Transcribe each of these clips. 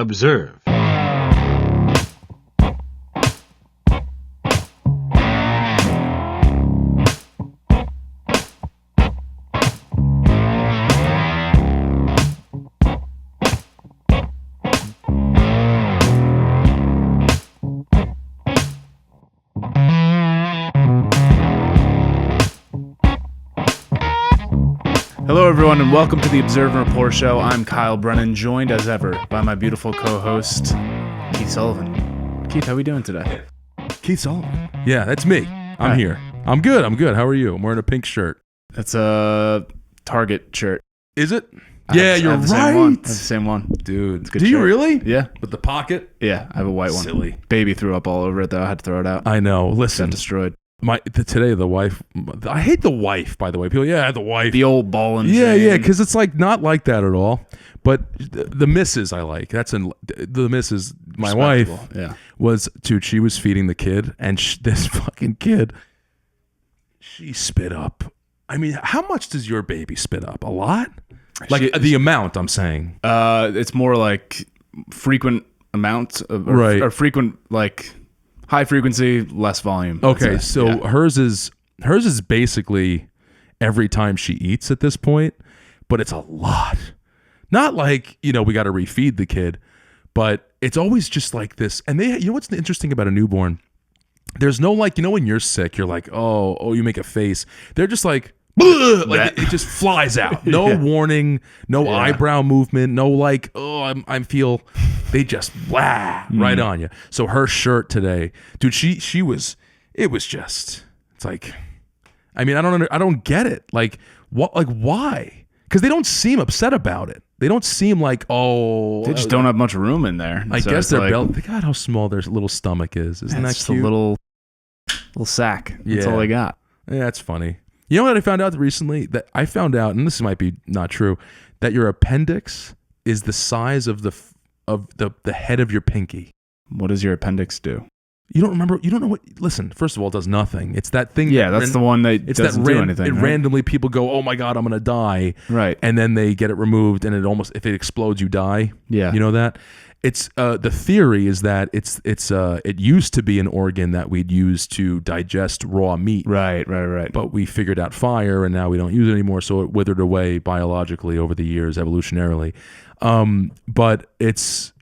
Observe. Hello, everyone, and welcome to the Observe and Rapport Show. I'm Kyle Brennan, joined as ever by my beautiful co-host, Keith Sullivan. Keith, how are we doing today? Keith Sullivan. Yeah, that's me. I'm here. I'm good. How are you? I'm wearing a pink shirt. That's a Target shirt. Is it? Yeah, you're right. I have the same one. Dude. It's a good Do you shirt. really? Yeah. With the pocket? Yeah, I have a white one. Silly. Baby threw up all over it, though. I had to throw it out. I know. Listen. Got destroyed. Today, the wife... I hate the wife, by the way. People, the wife. The old ball and Yeah, chain. yeah, because it's like not like that at all. But the missus I like. The missus, my wife, dude, she was feeding the kid, and this fucking kid, she spit up. I mean, how much does your baby spit up? A lot? Like the amount, I'm saying. It's more like frequent amounts of, right. or frequent, like high frequency, less volume. Okay, so hers is basically every time she eats at this point, but it's a lot. Not like, we got to refeed the kid, but it's always just like this. And you know what's interesting about a newborn? There's no like, when you're sick, you're like, oh, you make a face. They're just like, like it just flies out. No warning, no eyebrow movement, no like, I feel, they just right on you. So her shirt today, dude, it was just, it's like, I mean, I don't get it. Like what, like why? Because they don't seem upset about it. They don't seem like, they just don't have much room in there. I guess their belly, they got how small their little stomach is. Isn't that just cute? a little sack. That's all they got. Yeah, that's funny. You know what I found out recently? That I found out, and this might be not true, that your appendix is the size of the head of your pinky. What does your appendix do? You don't remember? You don't know what? Listen, first of all, it does nothing. It's that thing. Yeah, that's the one that doesn't do anything. It randomly people go, "Oh my god, I'm gonna die!" Right, and then they get it removed, and if it explodes, you die. Yeah, you know that. It's the theory is that it used to be an organ that we'd use to digest raw meat. Right. But we figured out fire, and now we don't use it anymore. So it withered away biologically over the years, evolutionarily. But it's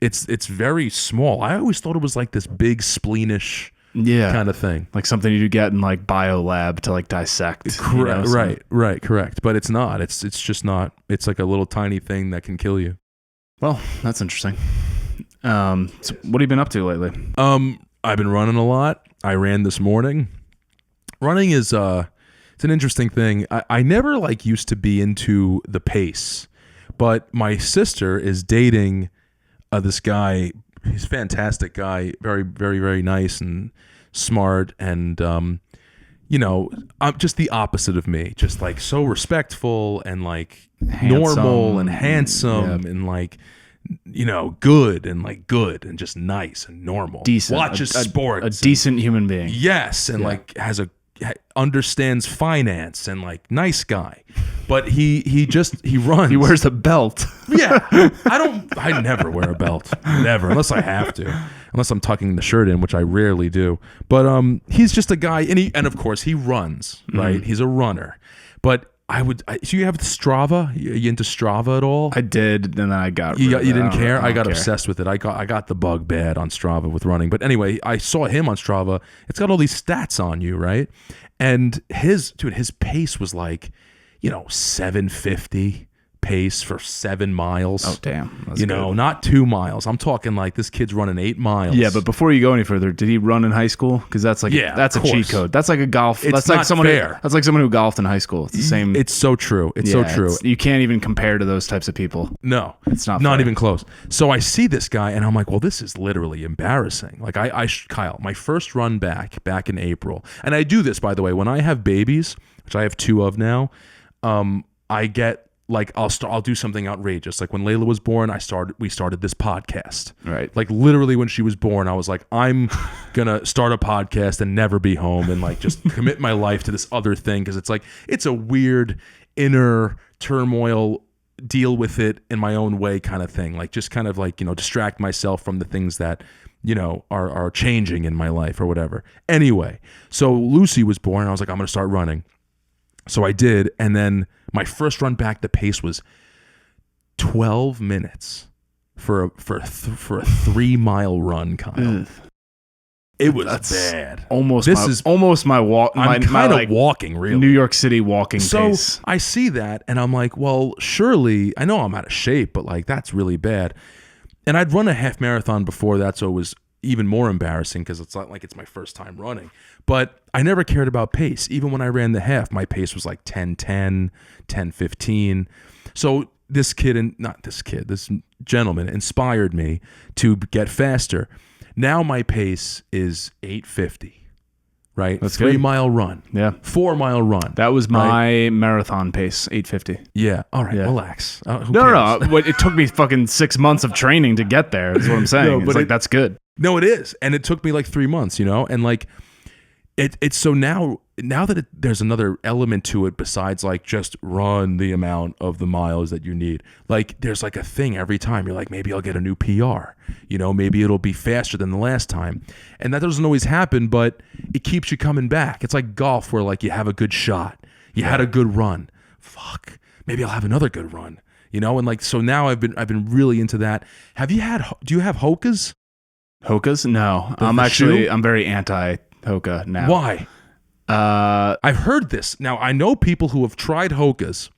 very small. I always thought it was like this big spleenish kind of thing, like something you get in like biolab to like dissect. Correct. Right. Correct. But it's not. It's just not. It's like a little tiny thing that can kill you. Well, that's interesting. So what have you been up to lately? I've been running a lot. I ran this morning. Running is it's an interesting thing. I never used to be into the pace, but my sister is dating this guy. He's a fantastic guy, very, very, very nice and smart, and I'm just the opposite of me. Just like so respectful and like normal and handsome and like good and just nice and normal. Decent. Watches sports. A decent human being. Yes, and understands finance and like nice guy. But he runs. He wears a belt. Yeah. I never wear a belt. Never, unless I have to. Unless I'm tucking the shirt in, which I rarely do. But he's just a guy, and of course he runs, right? Mm-hmm. He's a runner. But so you have the Strava? You into Strava at all? I did, and then I got you didn't care? I got obsessed with it. I got the bug bad on Strava with running. But anyway, I saw him on Strava. It's got all these stats on you, right? And his pace was like, 750 pace for 7 miles. Oh, damn. That's good. Not 2 miles. I'm talking like this kid's running 8 miles. Yeah, but before you go any further, did he run in high school? Because that's like that's a cheat code. That's like a golf. That's like someone fair. That's like someone who golfed in high school. It's the same. It's so true. It's so true. You can't even compare to those types of people. No, it's not even close. So I see this guy and I'm like, well, this is literally embarrassing. Like Kyle, my first run back in April, and I do this, by the way, when I have babies, which I have 2 of now. I get like I'll do something outrageous. Like when Layla was born, we started this podcast. Right. Like literally when she was born, I was like, I'm gonna start a podcast and never be home and like just commit my life to this other thing, because it's like it's a weird inner turmoil deal with it in my own way kind of thing. Like just kind of like, distract myself from the things that, are changing in my life or whatever. Anyway, so Lucy was born and I was like, I'm going to start running. So I did. And then my first run back, the pace was 12 minutes for a 3-mile run, Kyle. It was bad. Almost my walk. I'm kind of walking, really. New York City walking pace. So I see that, and I'm like, well, surely, I know I'm out of shape, but like that's really bad. And I'd run a half marathon before that, so it was even more embarrassing because it's not like it's my first time running. But I never cared about pace. Even when I ran the half, my pace was like 10:10, 10:15. So this gentleman inspired me to get faster. Now my pace is 8:50, right? That's 3-mile run. Yeah. 4-mile run. That was my marathon pace, 8:50. Yeah. All right. Yeah. Relax. No. It took me fucking 6 months of training to get there. Is what I'm saying. No, but that's good. No, it is. And it took me like 3 months, and like it's so now that there's another element to it besides like just run the amount of the miles that you need. Like there's like a thing every time you're like, maybe I'll get a new PR, maybe it'll be faster than the last time. And that doesn't always happen, but it keeps you coming back. It's like golf where like you have a good shot. You had a good run. Fuck. Maybe I'll have another good run, and like, so now I've been really into that. Do you have HOKAs? HOKAs? No. I'm very anti HOKA now. Why? I've heard this. Now, I know people who have tried HOKAs,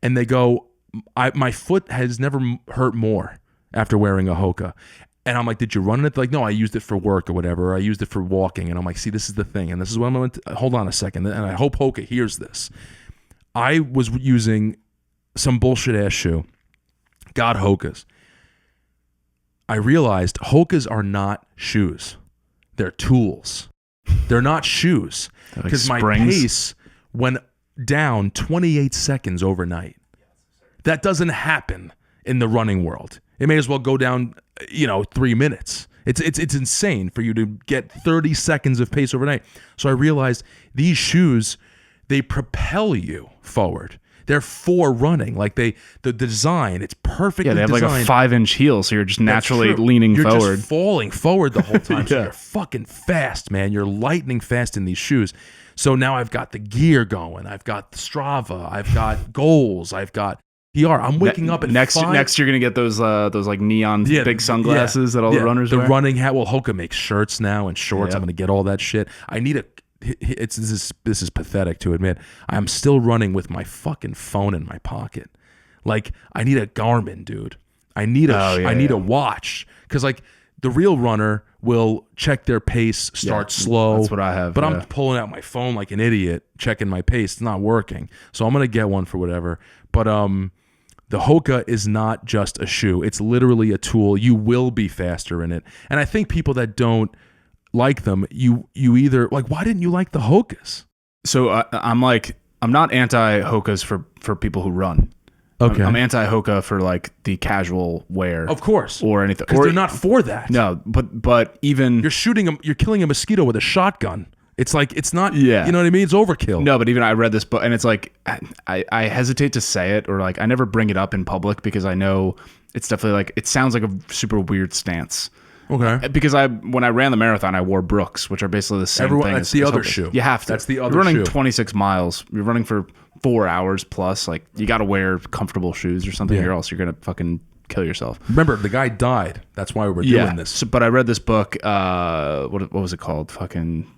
and they go, my foot has never hurt more after wearing a HOKA. And I'm like, did you run it? They're like, no, I used it for work or whatever. Or I used it for walking. And I'm like, see, this is the thing. And this is what I'm going to, hold on a second. And I hope HOKA hears this. I was using some bullshit ass shoe, got HOKAs. I realized HOKAs are not shoes. They're tools. They're not shoes. Because my pace went down 28 seconds overnight. That doesn't happen in the running world. It may as well go down, 3 minutes. It's insane for you to get 30 seconds of pace overnight. So I realized these shoes, they propel you forward. They're for running. Like the design, it's perfectly designed. Yeah, they have like a 5-inch heel, so you're just naturally leaning forward. You're just falling forward the whole time. So you're fucking fast, man. You're lightning fast in these shoes. So now I've got the gear going. I've got Strava. I've got goals. I've got PR. I'm waking up at next you're gonna get those like neon big sunglasses that all the runners wear. The running hat. Well, HOKA makes shirts now and shorts. I'm gonna get all that shit. I need this is pathetic to admit. I'm still running with my fucking phone in my pocket. Like I need a Garmin, dude. I need a watch, because like the real runner will check their pace, start slow. That's what I have. But I'm pulling out my phone like an idiot, checking my pace. It's not working. So I'm gonna get one for whatever. But the HOKA is not just a shoe. It's literally a tool. You will be faster in it. And I think people that don't like them, you either like, why didn't you like the HOKAs? So I'm not anti HOKAs for people who run. Okay. I'm anti HOKA for like the casual wear, of course, or anything. Because they're not for that. No, but even you're killing a mosquito with a shotgun. It's like, it's not, you know what I mean? It's overkill. No, but even I read this book, and it's like, I hesitate to say it, or like I never bring it up in public because I know it's definitely like, it sounds like a super weird stance. Okay. Because when I ran the marathon, I wore Brooks, which are basically the same thing. That's the other shoe. You have to. That's the other You're running shoe. 26 miles. You're running for 4 hours plus. Like, you got to wear comfortable shoes or something, or else you're going to fucking kill yourself. Remember, the guy died. That's why we're doing this. So, but I read this book. What was it called? Fucking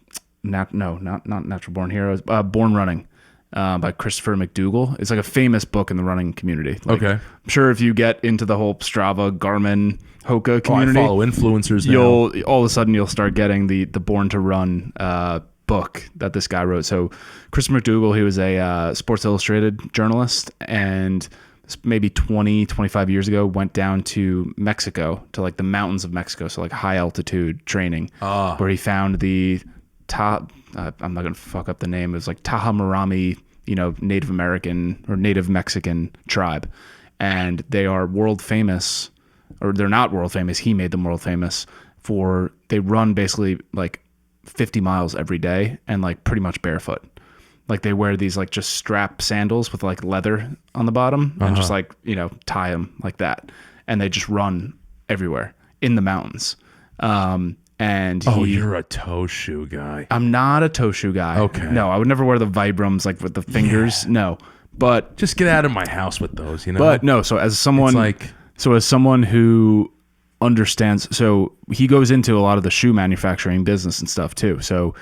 not Natural Born Heroes. Born Running. By Christopher McDougall. It's like a famous book in the running community. Like, okay. I'm sure if you get into the whole Strava, Garmin, HOKA community, I follow influencers now. All of a sudden you'll start getting the Born to Run book that this guy wrote. So Christopher McDougall, he was a Sports Illustrated journalist, and maybe 25 years ago went down to Mexico, to like the mountains of Mexico, so like high altitude training, where he found the I'm not going to fuck up the name. It was like Tahamarami, Native American or Native Mexican tribe. And they are world famous, or they're not world famous. He made them world famous they run basically like 50 miles every day and like pretty much barefoot. Like they wear these like just strap sandals with like leather on the bottom and just like, you know, tie them like that. And they just run everywhere in the mountains. And you're a toe shoe guy. I'm not a toe shoe guy. Okay. No, I would never wear the Vibrams like with the fingers. No, but just get out of my house with those, you know? But no, so as someone who understands, so he goes into a lot of the shoe manufacturing business and stuff too. So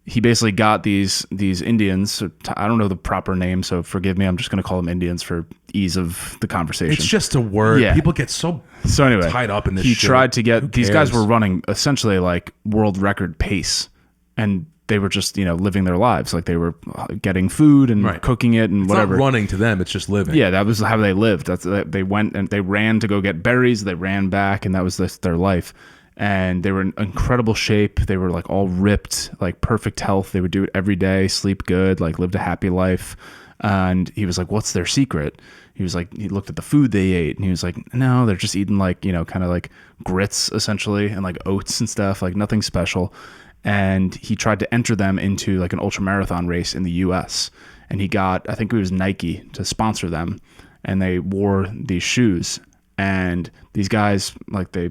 he basically got these Indians. I don't know the proper name, so forgive me. I'm just going to call them Indians for ease of the conversation. It's just a word. Yeah. People get so anyway, tied up in this he shit. tried to get, these guys were running essentially like world record pace, and they were just, you know, living their lives. Like they were getting food and cooking it and whatever. It's not running to them. It's just living. Yeah, that was how they lived. They went and they ran to go get berries. They ran back, and that was their life. And they were in incredible shape. They were like all ripped, like perfect health. They would do it every day, sleep good, like lived a happy life. And he was like, what's their secret? He was like, he looked at the food they ate, and he was like, no, they're just eating like, you know, kind of like grits essentially, and like oats and stuff, like nothing special. And he tried to enter them into like an ultra marathon race in the US. And he got, I think it was Nike to sponsor them, and they wore these shoes. And these guys, like they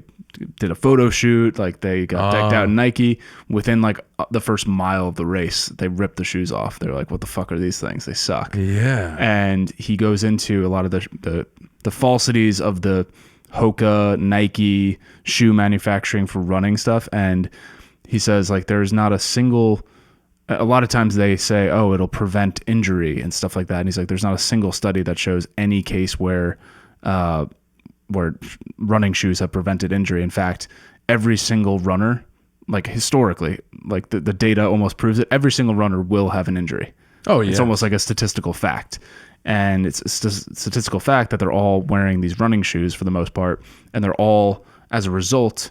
did a photo shoot, like they got decked out in Nike. Within like the first mile of the race, they ripped the shoes off. They're like, what the fuck are these things? They suck. Yeah. And he goes into a lot of the falsities of the HOKA, Nike shoe manufacturing for running stuff. And he says like there's not a single, a lot of times they say, oh, it'll prevent injury and stuff like that. And he's like, there's not a single study that shows any case where running shoes have prevented injury. In fact, every single runner, like historically, like the data almost proves it, every single runner will have an injury. Oh, yeah. It's almost like a statistical fact. And it's a statistical fact that they're all wearing these running shoes for the most part, and they're all, as a result,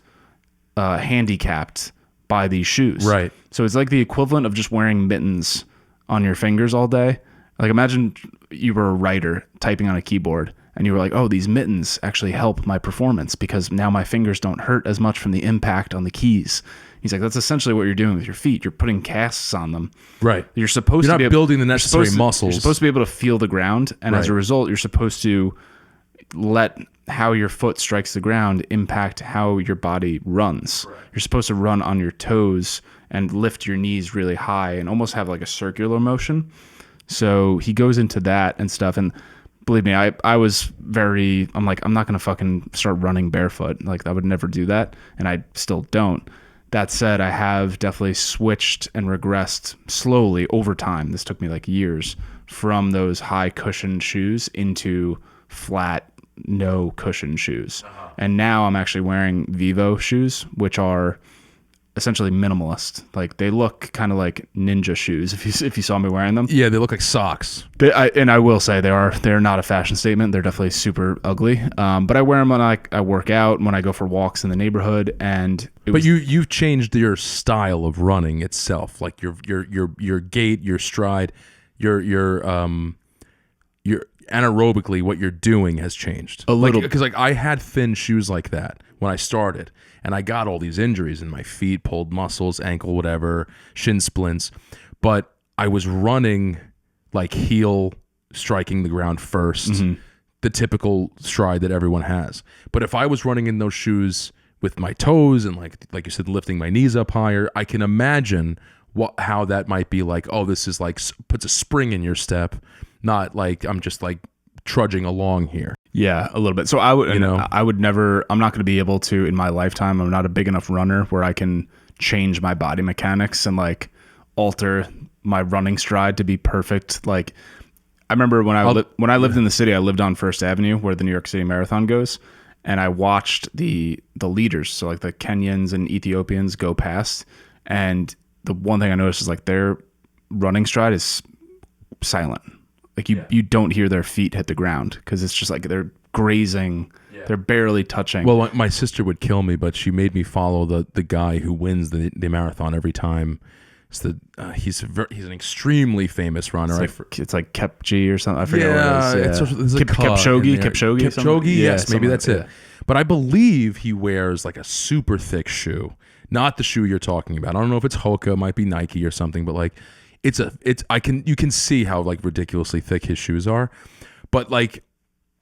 handicapped by these shoes. Right. So it's like the equivalent of just wearing mittens on your fingers all day. Like imagine you were a writer typing on a keyboard, and you were like, oh, these mittens actually help my performance because now my fingers don't hurt as much from the impact on the keys. He's like, that's essentially what you're doing with your feet. You're putting casts on them. Right. You're not building the necessary muscles. You're supposed to be able to feel the ground. And as a result, you're supposed to let how your foot strikes the ground impact how your body runs. Right. You're supposed to run on your toes and lift your knees really high and almost have like a circular motion. So he goes into that and stuff. And believe me, I'm like, I'm not going to fucking start running barefoot. Like I would never do that. And I still don't. That said, I have definitely switched and regressed slowly over time. This took me like years from those high cushion shoes into flat, no cushion shoes. Uh-huh. And now I'm actually wearing Vivo shoes, which are essentially minimalist. Like they look kind of like ninja shoes if you saw me wearing them. Yeah, they look like socks. And I will say they're not a fashion statement. They're definitely super ugly. But I wear them when I work out, when I go for walks in the neighborhood, and you've changed your style of running itself, like your gait, your stride, your anaerobically what you're doing has changed a little, because like I had thin shoes like that when I started, and I got all these injuries in my feet, pulled muscles, ankle, whatever, shin splints, but I was running like heel striking the ground first, the typical stride that everyone has. But if I was running in those shoes with my toes and like you said, lifting my knees up higher, I can imagine how that might be like, oh, this is like puts a spring in your step, not like I'm just like trudging along here. Yeah, a little bit. So I would never, I'm not going to be able to in my lifetime. I'm not a big enough runner where I can change my body mechanics and like alter my running stride to be perfect. Like I remember when I lived in the city, I lived on First Avenue where the New York City Marathon goes. And I watched the leaders, so like the Kenyans and Ethiopians go past. And the one thing I noticed is like their running stride is silent. Like you don't hear their feet hit the ground because it's just like they're grazing. Yeah. They're barely touching. Well, my sister would kill me, but she made me follow the guy who wins the marathon every time. It's he's an extremely famous runner. It's like Kepji or something. I forget what it is. It's a Kipchoge. Yes, maybe that's it. But I believe he wears like a super thick shoe, not the shoe you're talking about. I don't know if it's HOKA, might be Nike or something, but like you can see how like ridiculously thick his shoes are, but like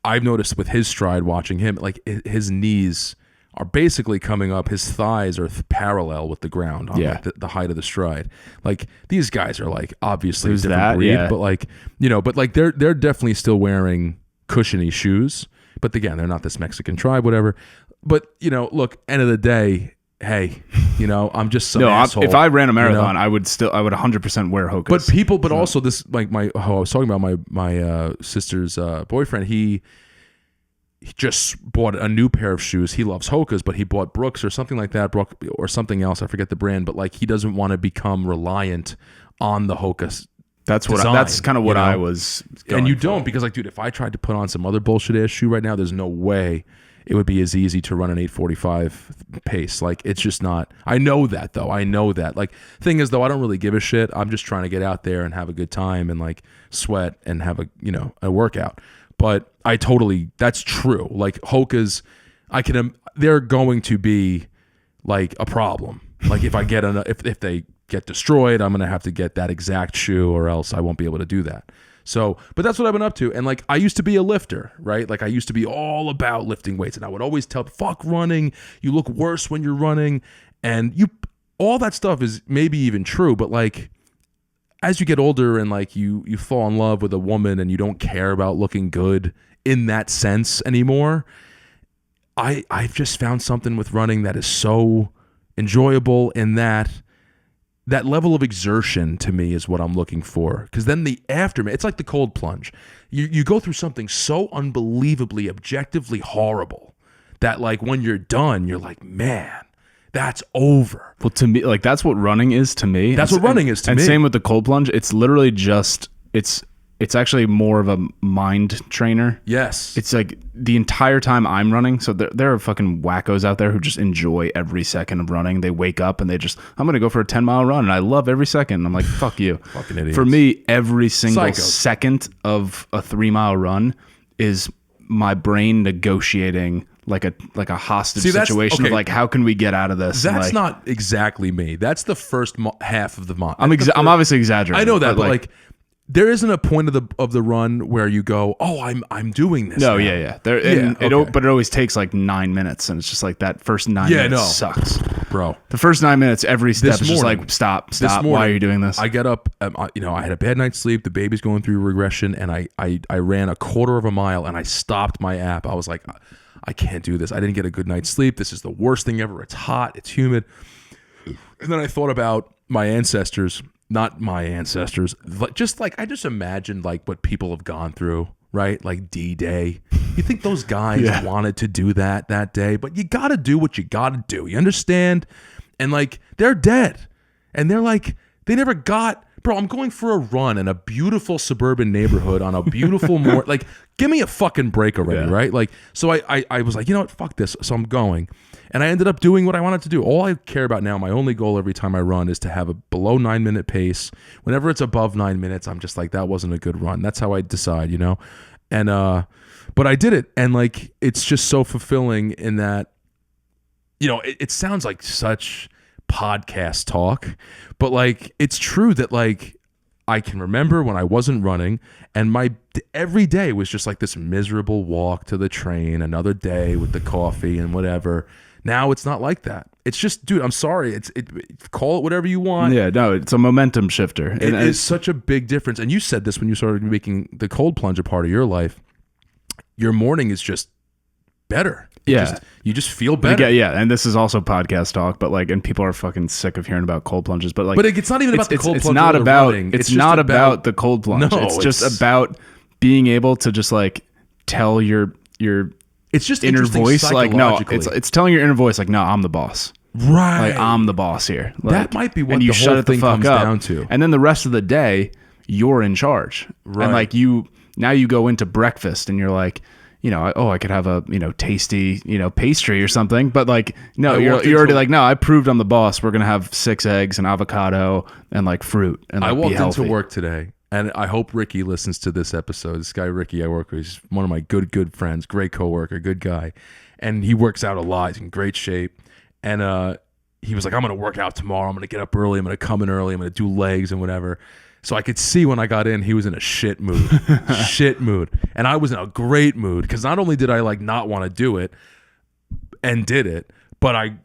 I've noticed with his stride watching him, like his knees are basically coming up, his thighs are parallel with the ground on like the height of the stride. Like these guys are like obviously a different breed, but like they're definitely still wearing cushiony shoes. But again, they're not this Mexican tribe, whatever. But look, end of the day, hey, I'm just some asshole. If I ran a marathon, I would 100% wear HOKAs. But also this, like I was talking about my sister's boyfriend. He just bought a new pair of shoes. He loves HOKAs, but he bought Brooks or something like that, or something else. I forget the brand, but like he doesn't want to become reliant on the HOKA. That's kind of what I was going And you for. don't, because like, dude, if I tried to put on some other bullshit ass shoe right now, there's no way it would be as easy to run an 8:45 pace. Like it's just not. I know that though. I know that. Like thing is though, I don't really give a shit. I'm just trying to get out there and have a good time and like sweat and have a workout. But that's true. Like HOKAs, they're going to be like a problem. Like if I get if they get destroyed, I'm gonna have to get that exact shoe, or else I won't be able to do that. So, but that's what I've been up to. And like, I used to be a lifter, right? Like I used to be all about lifting weights, and I would always tell, fuck running. You look worse when you're running. And all that stuff is maybe even true, but like, as you get older and like you fall in love with a woman and you don't care about looking good in that sense anymore, I've just found something with running that is so enjoyable, in that level of exertion to me is what I'm looking for. Because then the aftermath, it's like the cold plunge. You go through something so unbelievably, objectively horrible that like when you're done, you're like, man, that's over. Well, to me, like that's what running is to me. That's what running is to me. And same with the cold plunge. It's literally just, it's actually more of a mind trainer. Yes. It's like the entire time I'm running. So there are fucking wackos out there who just enjoy every second of running. They wake up and I'm going to go for a 10-mile run and I love every second. I'm like, fuck you. Fucking idiots. For me, every single second of a 3-mile run is my brain negotiating like a hostage situation of like, how can we get out of this? That's not exactly me. That's the first half of the month. I'm obviously exaggerating. I know that, but like there isn't a point of the run where you go, oh, I'm doing this. No, now. yeah. But it always takes like 9 minutes, and it's just like that first 9 minutes sucks, bro. The first 9 minutes, every step is just like stop. Morning, why are you doing this? I get up, I had a bad night's sleep. The baby's going through regression, and I ran a quarter of a mile, and I stopped my app. I was like, I can't do this. I didn't get a good night's sleep. This is the worst thing ever. It's hot. It's humid. And then I thought about my ancestors. Not my ancestors, just like I just imagined like what people have gone through, right? Like D-Day. You think those guys wanted to do that day, but you got to do what you got to do. You understand? And like they're dead, and they're like they never got. Bro, I'm going for a run in a beautiful suburban neighborhood on a beautiful like give me a fucking break already, right? Like so I was like, you know what, fuck this. So I'm going. And I ended up doing what I wanted to do. All I care about now, my only goal every time I run is to have a below 9 minute pace. Whenever it's above 9 minutes, I'm just like, that wasn't a good run. That's how I decide, And but I did it, and like it's just so fulfilling in that, it sounds like such podcast talk, but like it's true that like I can remember when I wasn't running, and my every day was just like this miserable walk to the train, another day with the coffee and whatever. Now it's not like that. It's just, dude, I'm sorry. Call it whatever you want. Yeah, no, it's a momentum shifter. It is such a big difference. And you said this when you started making the cold plunge a part of your life. Your morning is just better. You just feel better. Yeah, and this is also podcast talk, but like, and people are fucking sick of hearing about cold plunges. But like, but it's not even about the cold plunge. It's not about the cold plunge. No, it's just about being able to just like tell your it's just inner voice, like, no, it's telling your inner voice, like, no, I'm the boss. Right. Like, I'm the boss here. Like, that might be what the whole thing comes down to. And then the rest of the day, you're in charge. Right. And like now you go into breakfast and you're like, I could have a, tasty, pastry or something. But like, no, you're already like, no, I proved I'm the boss. We're going to have 6 eggs and avocado and like fruit. And like, I walked be healthy. into work today. And I hope Ricky listens to this episode. This guy, Ricky, I work with, he's one of my good friends, great coworker, good guy. And he works out a lot. He's in great shape. And he was like, I'm going to work out tomorrow. I'm going to get up early. I'm going to come in early. I'm going to do legs and whatever. So I could see when I got in, he was in a shit mood, shit mood. And I was in a great mood because not only did I like not want to do it and did it, but I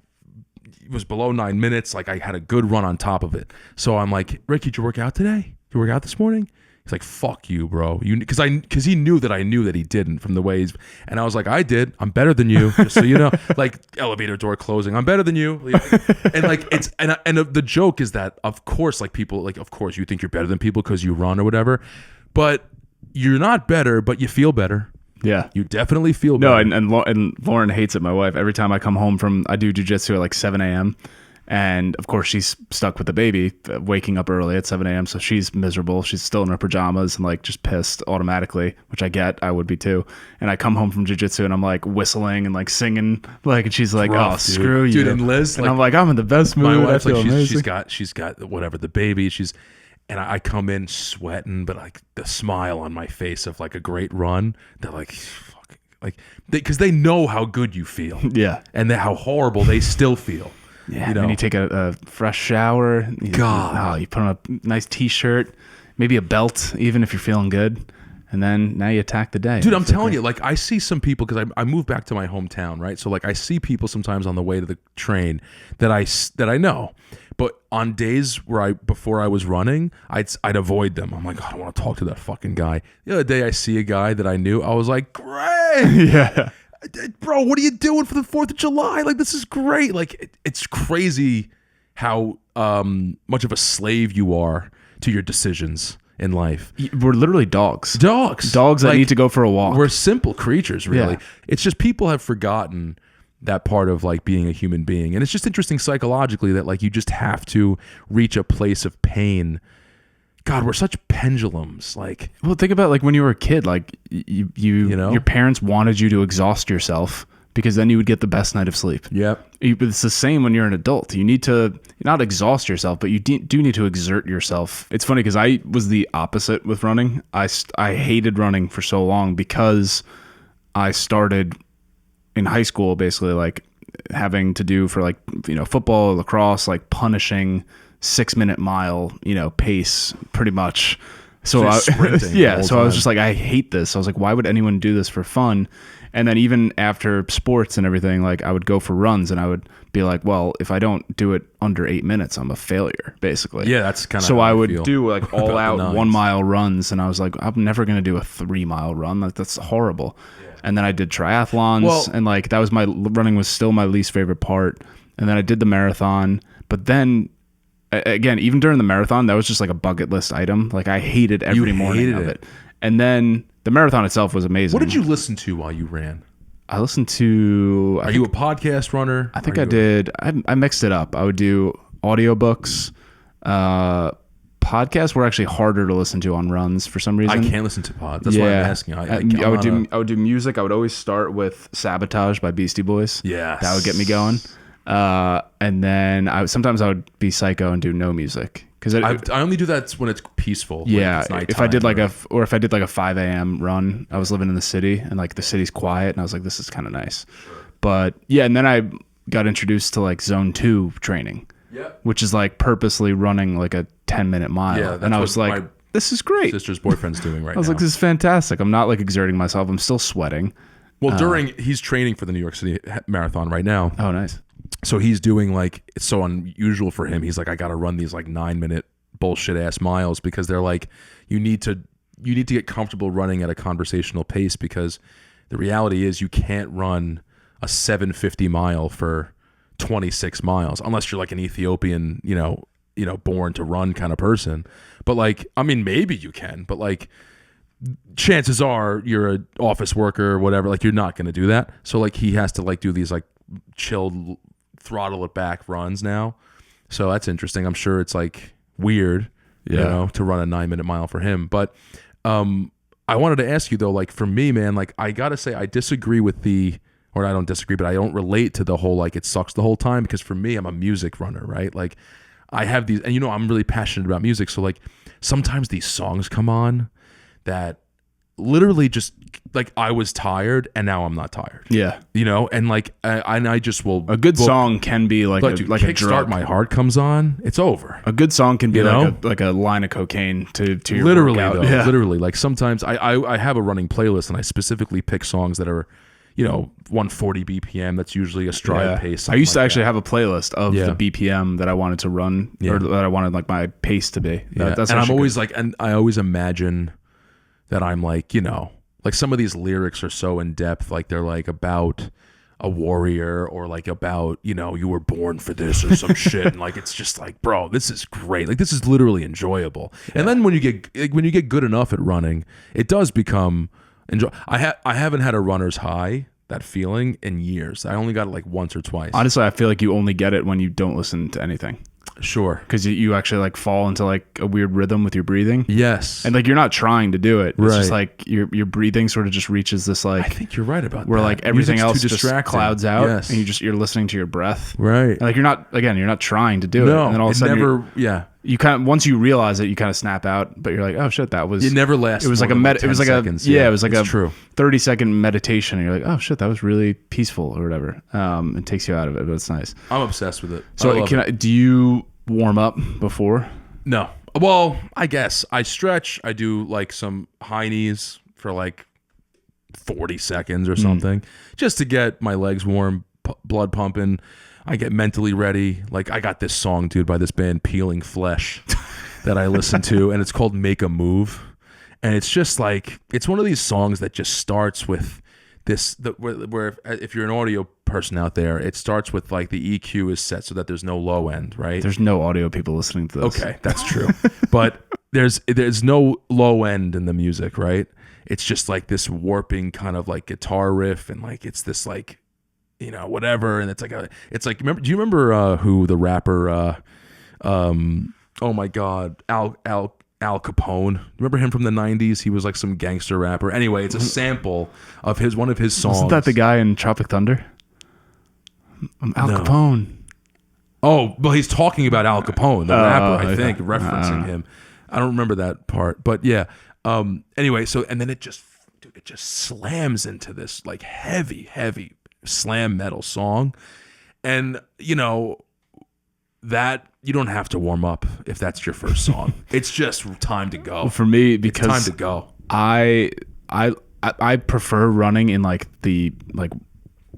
was below 9 minutes. Like I had a good run on top of it. So I'm like, Ricky, did you work out today? Did you work out this morning? He's like, fuck you, bro. Because he knew that I knew that he didn't from the way he's, and I was like, I did. I'm better than you, just so you know. Like elevator door closing, I'm better than you. And like it's and the joke is that of course, like people, like of course you think you're better than people because you run or whatever, but you're not better, but you feel better. Yeah, you definitely feel better. No, and Lauren hates it. My wife. Every time I come home from, I do jujitsu at like 7 a.m. And of course, she's stuck with the baby, waking up early at 7 a.m. So she's miserable. She's still in her pajamas and like just pissed automatically, which I get. I would be too. And I come home from jiu-jitsu and I'm like whistling and like singing, like, and she's like, rough, "Oh, screw you, dude." And Liz, and like, I'm like, I'm in the best mood. My wife's I feel like, amazing. she's got whatever, the baby. And I come in sweating, but like the smile on my face of like a great run. They're like, fuck, like, because they know how good you feel. Yeah, and how horrible they still feel. Yeah, you know? and you take a fresh shower. You put on a nice t-shirt, maybe a belt, even if you're feeling good, and then now you attack the day. Dude, I'm telling you, like I see some people because I moved back to my hometown, right? So like I see people sometimes on the way to the train that I know, but on days where before I was running, I'd avoid them. I'm like, I don't want to talk to that fucking guy. The other day I see a guy that I knew. I was like, great, yeah. Bro, what are you doing for the 4th of July? Like, this is great. Like, it's crazy how much of a slave you are to your decisions in life. We're literally dogs. Dogs that like, need to go for a walk. We're simple creatures, really. Yeah. It's just people have forgotten that part of like being a human being. And it's just interesting psychologically that like you just have to reach a place of pain. God, we're such pendulums. Like, well, think about like when you were a kid, like you know, your parents wanted you to exhaust yourself because then you would get the best night of sleep. Yep. It's the same when you're an adult. You need to not exhaust yourself, but you do need to exert yourself. It's funny because I was the opposite with running. I hated running for so long because I started in high school basically like having to do for like, you know, football, lacrosse, like punishing 6-minute mile, you know, pace pretty much. So I was just like, I hate this. I was like, why would anyone do this for fun? And then even after sports and everything, like I would go for runs and I would be like, well, if I don't do it under 8 minutes, I'm a failure, basically. Yeah, that's kind of so how I I would feel do like all out 9s. 1 mile runs, and I was like, I'm never gonna do a 3 mile run. That's horrible. Yeah. And then I did triathlons, and like that was running was still my least favorite part. And then I did the marathon, but then again, even during the marathon, that was just like a bucket list item. Like I hated every morning of it. And then the marathon itself was amazing. What did you listen to while you ran? I listened to... Are you a podcast runner? I think I did. I mixed it up. I would do audiobooks. Podcasts were actually harder to listen to on runs for some reason. I can't listen to pods. That's why I'm asking. I would do music. I would always start with Sabotage by Beastie Boys. Yes. That would get me going. And then sometimes I would be psycho and do no music. Because I only do that when it's peaceful. Yeah, if I did like a 5 a.m. run, I was living in the city and like the city's quiet, and I was like, this is kind of nice. Sure. But yeah, and then I got introduced to like Zone 2 training, which is like purposely running like a 10-minute mile. Yeah, and I was like, this is great. Sister's boyfriend's doing right now. I was like, this is fantastic. I'm not like exerting myself. I'm still sweating. Well, he's training for the New York City Marathon right now. Oh, nice. So he's doing like, it's so unusual for him. He's like, I got to run these like 9-minute bullshit ass miles because they're like, you need to get comfortable running at a conversational pace because the reality is you can't run a 750 mile for 26 miles unless you're like an Ethiopian, you know, born to run kind of person. But like, I mean, maybe you can, but like chances are you're an office worker or whatever, like you're not going to do that. So like he has to like do these like chilled, throttle it back runs now. So that's interesting. I'm sure it's like weird, you know, to run a 9-minute mile for him. But I wanted to ask you though, like for me, man, like I gotta say I disagree with or I don't disagree, but I don't relate to the whole like it sucks the whole time, because for me, I'm a music runner, right? Like I have these, and you know, I'm really passionate about music. So like sometimes these songs come on that literally just like I was tired and now I'm not tired. Yeah. You know, and like I just will. A good song can be like a Kickstart drug. My Heart comes on, it's over. A good song can be like a line of cocaine to your literally workout. though. Yeah. Literally, like sometimes I have a running playlist and I specifically pick songs that are, 140 BPM. That's usually a stride pace. I used to actually have a playlist of the BPM that I wanted to run or that I wanted like my pace to be. That's and I'm always like, and I always imagine that I'm like, like some of these lyrics are so in depth, like they're like about a warrior or like about, you were born for this or some shit. And like, it's just like, bro, this is great. Like this is literally enjoyable. Yeah. And then when you get good enough at running, it does become enjoy. I haven't had a runner's high, that feeling, in years. I only got it like once or twice. Honestly, I feel like you only get it when you don't listen to anything. Sure. Because you actually like fall into like a weird rhythm with your breathing. Yes. And like you're not trying to do it. It's right. just like your breathing sort of just reaches this like. I think you're right about where that. Like everything Music's else just clouds out. Yes. And you're listening to your breath. Right. And like you're not trying to do it. And then all of a sudden you kind of, once you realize it, you kind of snap out, but you're like, oh shit, that was. It never lasts. It was like a it was like seconds. It was like a true 30-second meditation. And you're like, oh shit, that was really peaceful or whatever. It takes you out of it, but it's nice. I'm obsessed with it. So do you warm up before? No. Well, I guess I stretch. I do like some high knees for like 40 seconds or something, just to get my legs warm, blood pumping. I get mentally ready. Like I got this song, dude, by this band Peeling Flesh that I listen to, and it's called Make a Move. And it's just like, it's one of these songs that just starts with this, where if you're an audio person out there, it starts with like the EQ is set so that there's no low end, right? There's no audio people listening to this. Okay, that's true. But there's no low end in the music, right? It's just like this warping kind of like guitar riff, and like it's this like, whatever, and it's like do you remember who the rapper oh my god, Al Capone? Remember him from the 90s? He was like some gangster rapper. Anyway, it's a sample of one of his songs. Isn't that the guy in Tropic Thunder? Al Capone. Oh, well, he's talking about Al Capone, the rapper, I think, referencing him. I don't remember that part, but yeah. Anyway, so and then it just slams into this like heavy slam metal song, and that you don't have to warm up if that's your first song. It's just time to go. For me, because it's time to go. I prefer running in like the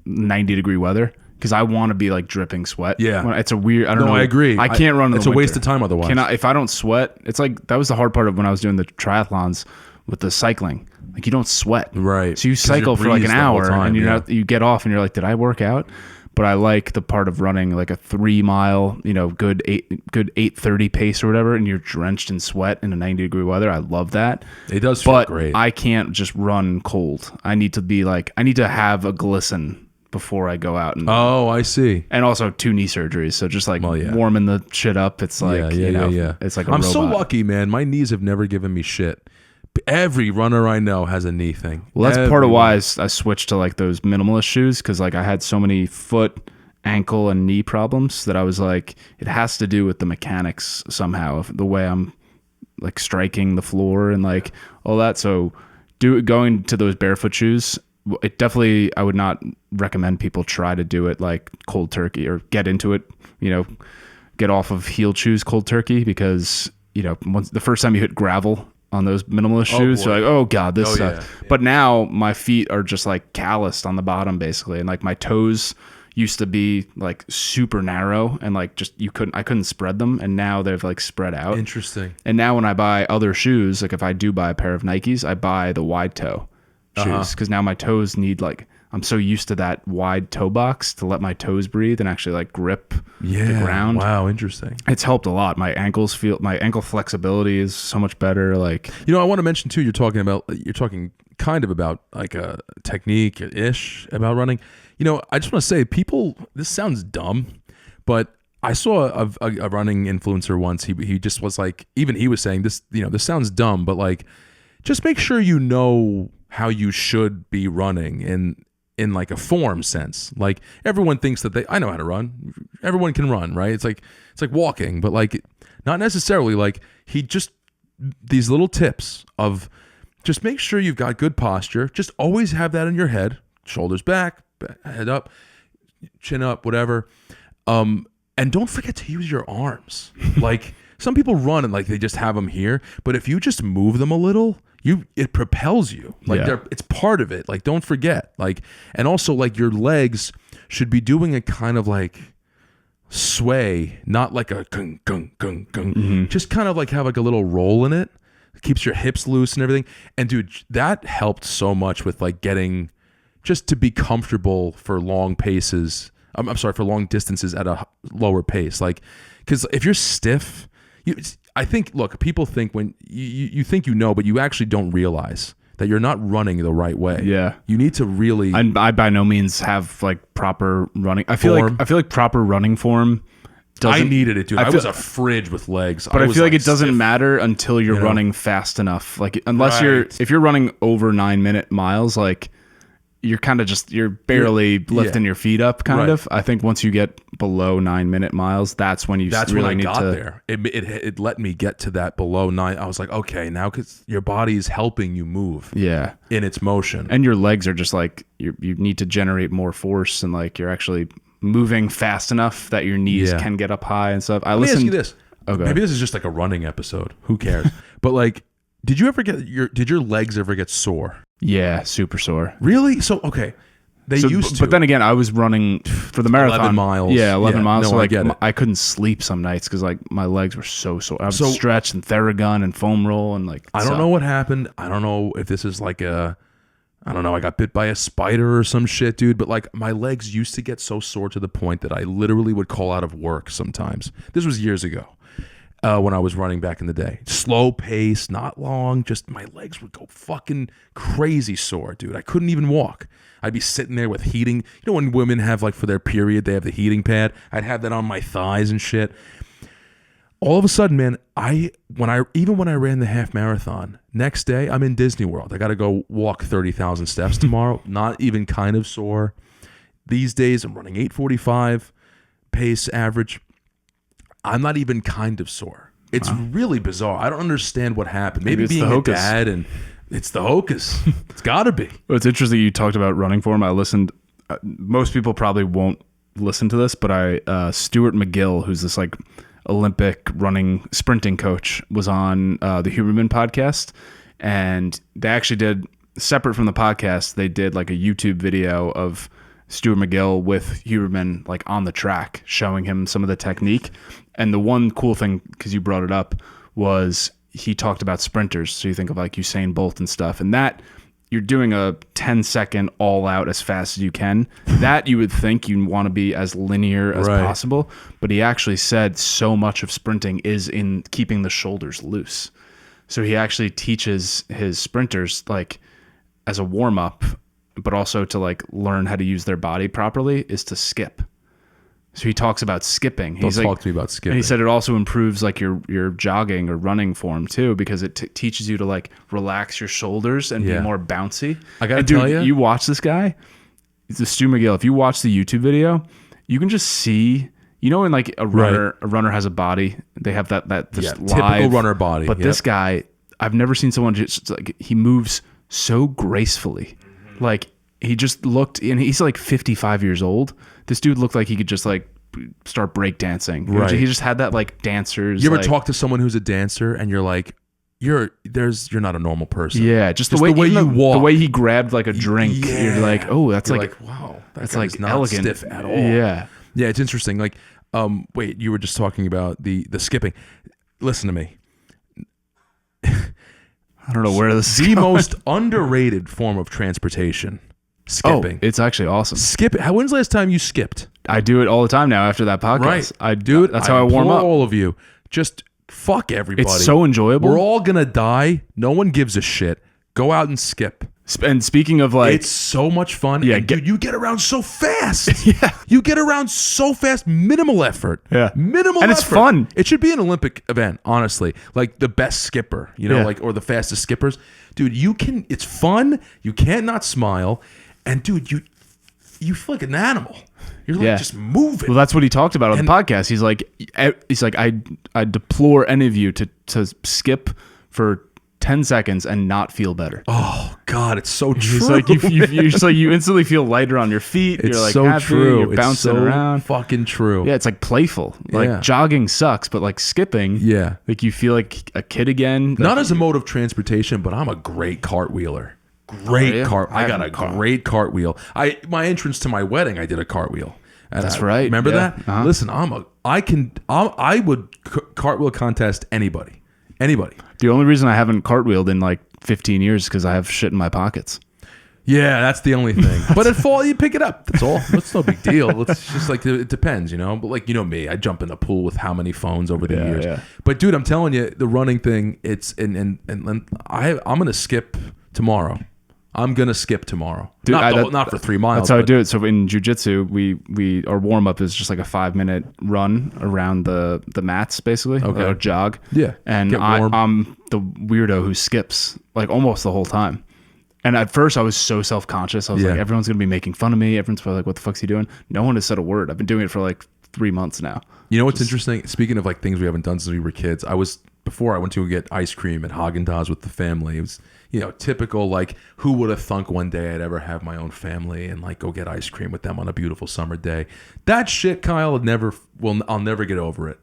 90-degree weather because I want to be like dripping sweat. Yeah, it's a weird. I don't know. I agree. I can't run. It's a waste of time otherwise. If I don't sweat, it's like that was the hard part of when I was doing the triathlons with the cycling. Like you don't sweat, right? So you cycle for like an hour, and you get off, and you're like, did I work out? But I like the part of running like a 3 mile, good 8:30 pace or whatever, and you're drenched in sweat in a 90-degree weather. I love that. It does feel great. I can't just run cold. I need to have a glisten before I go out. Oh, I see. And also 2 knee surgeries, so just like warming the shit up. It's like it's like a I'm robot. so lucky, man. My knees have never given me shit. Every runner I know has a knee thing. Well, that's part of why I switched to like those minimalist shoes, because like I had so many foot, ankle, and knee problems that I was like, it has to do with the mechanics somehow, the way I'm like striking the floor and like all that. So going to those barefoot shoes, it definitely, I would not recommend people try to do it like cold turkey or get into it, get off of heeled shoes cold turkey, because once the first time you hit gravel on those minimalist shoes, you're like, oh god, this sucks. Yeah. But now my feet are just like calloused on the bottom basically, and like my toes used to be like super narrow and like just I couldn't spread them, and now they've like spread out. Interesting. And now when I buy other shoes, like if I do buy a pair of Nikes, I buy the wide toe shoes, because now my toes need like, I'm so used to that wide toe box to let my toes breathe and actually like grip the ground. Wow, interesting. It's helped a lot. My ankle flexibility is so much better. Like, I want to mention too, you're talking kind of about like a technique-ish about running. I just want to say, people, this sounds dumb, but I saw a running influencer once. He just was like, even he was saying this, this sounds dumb, but like, just make sure you know how you should be running in like a form sense. Like everyone thinks that I know how to run. Everyone can run, right? It's like walking, but like not necessarily. Like these little tips of just make sure you've got good posture. Just always have that in your head. Shoulders back, head up, chin up, whatever. And don't forget to use your arms. Like some people run and like they just have them here, but if you just move them a little, it propels you. Like it's part of it. Like don't forget. Like, and also like your legs should be doing a kind of like sway, not like a gung gung gung gung. Just kind of like have like a little roll in it. Keeps your hips loose and everything. And dude, that helped so much with like getting just to be comfortable for long paces. I'm sorry, for long distances at a lower pace. Like, because if you're stiff, I think, look, people think when you think you know, but you actually don't realize that you're not running the right way. Yeah. You need to really. I by no means have like proper running. I feel like proper running form. I needed it, dude. I was a fridge with legs. But I feel like it doesn't matter until you're running fast enough. Like unless if you're running over 9-minute miles, like you're kind of you're barely lifting your feet up kind of. I think once you get below 9-minute miles, that's when you really need to. That's when I got there. It let me get to that below 9. I was like, okay, now because your body is helping you move. Yeah. In its motion. And your legs are just like, you need to generate more force and like you're actually moving fast enough that your knees can get up high and stuff. Let me ask you this. Okay. Maybe this is just like a running episode. Who cares? But like, did your legs ever get sore? Yeah, super sore. Really? So, okay. They used to. But then again, I was running for the marathon. 11 miles. Yeah, 11 miles. No, so like, I couldn't sleep some nights because like my legs were so sore. I would stretch and Theragun and foam roll and like. I don't know what happened. I don't know if this is like I got bit by a spider or some shit, dude. But like my legs used to get so sore to the point that I literally would call out of work sometimes. This was years ago. When I was running back in the day. Slow pace, not long, just my legs would go fucking crazy sore, dude. I couldn't even walk. I'd be sitting there with heating. You know when women have like for their period, they have the heating pad? I'd have that on my thighs and shit. All of a sudden, man, when I ran the half marathon, next day I'm in Disney World. I got to go walk 30,000 steps tomorrow. Not even kind of sore. These days I'm running 8:45 pace average. I'm not even kind of sore. It's really bizarre. I don't understand what happened. Maybe being a dad and it's the HOKAs. It's got to be. Well, it's interesting you talked about running form. I listened. Most people probably won't listen to this, but Stuart McGill, who's this like Olympic sprinting coach, was on the Huberman podcast, and they actually did, separate from the podcast, they did like a YouTube video of Stuart McGill with Huberman like on the track, showing him some of the technique. And the one cool thing, because you brought it up, was he talked about sprinters. So you think of like Usain Bolt and stuff, and that you're doing a 10-second all out as fast as you can. That you would think you want to be as linear as possible, but he actually said so much of sprinting is in keeping the shoulders loose. So he actually teaches his sprinters like as a warm up, but also to like learn how to use their body properly, is to skip. So he talks about skipping. He's talk to me about skipping. And he said it also improves like your jogging or running form too, because it teaches you to like relax your shoulders and be more bouncy. I gotta tell you, you watch this guy, it's a Stu McGill. If you watch the YouTube video, you can just see, you know, when like a runner has a body, they have that live, typical runner body. But this guy, I've never seen someone just like, he moves so gracefully. Like he just looked, and he's like 55 years old. This dude looked like he could just like start breakdancing. Right. He just had that like dancers. You ever talk to someone who's a dancer and you're like, you're not a normal person. Yeah, just the way you walk, the way he grabbed like a drink. Yeah. You're like, oh, that's like wow, that's like not elegant, stiff at all. Yeah, yeah, it's interesting. Like, wait, you were just talking about the skipping. Listen to me. I don't know where this is the most underrated form of transportation. Skipping. Oh, it's actually awesome. Skip. When's the last time you skipped? I do it all the time now after that podcast. Right. I do it. That's how I warm up. All of you, just fuck everybody. It's so enjoyable. We're all gonna die. No one gives a shit. Go out and skip. And speaking of like, it's so much fun. Yeah, dude, you get around so fast. Yeah, you get around so fast. Minimal effort. Yeah, minimal. And effort. It's fun. It should be an Olympic event, honestly. Like the best skipper, you know, like or the fastest skippers. Dude, you can. It's fun. You can't not smile. And dude, you feel like an animal. You're like just moving. Well, that's what he talked about on the podcast. He's like, I deplore any of you to skip for 10 seconds and not feel better. Oh God, it's so true. It's like you're just like you instantly feel lighter on your feet. It's you're like so happy. true. You're bouncing it's so around. Fucking true. Yeah, it's like playful. Like Yeah. jogging sucks, but like skipping, Yeah. like you feel like a kid again. Not as a mode of transportation, but I'm a great cartwheeler. Great yeah? cart. I got a haven't great cartwheel. My entrance to my wedding, I did a cartwheel. And That's right. Remember Yeah. that? Uh-huh. Listen, I would cartwheel contest anybody. Anybody. The only reason I haven't cartwheeled in like 15 years is because I have shit in my pockets. Yeah, that's the only thing. But at fall, you pick it up. That's all. It's no big deal. It's just like it depends, you know. But like you know me, I jump in the pool with how many phones over the years. Yeah. But dude, I'm telling you, the running thing. It's and I'm gonna skip tomorrow. I'm gonna skip tomorrow. Dude, not for 3 miles. That's how I but- do it. So in jiu-jitsu, we our warm up is just like a 5-minute run around the mats, basically. Okay. Or jog. Yeah. And Get warm. I'm the weirdo who skips like almost the whole time. And at first I was so self-conscious. I was Yeah. like, everyone's gonna be making fun of me. Everyone's probably like, what the fuck's he doing? No one has said a word. I've been doing it for like 3 months now. You know what's interesting? Speaking of like things we haven't done since we were kids, before I went to get ice cream at Haagen-Dazs with the family. It was, you know, typical like who would have thunk one day I'd ever have my own family and like go get ice cream with them on a beautiful summer day. That shit, Kyle, I'll never get over it.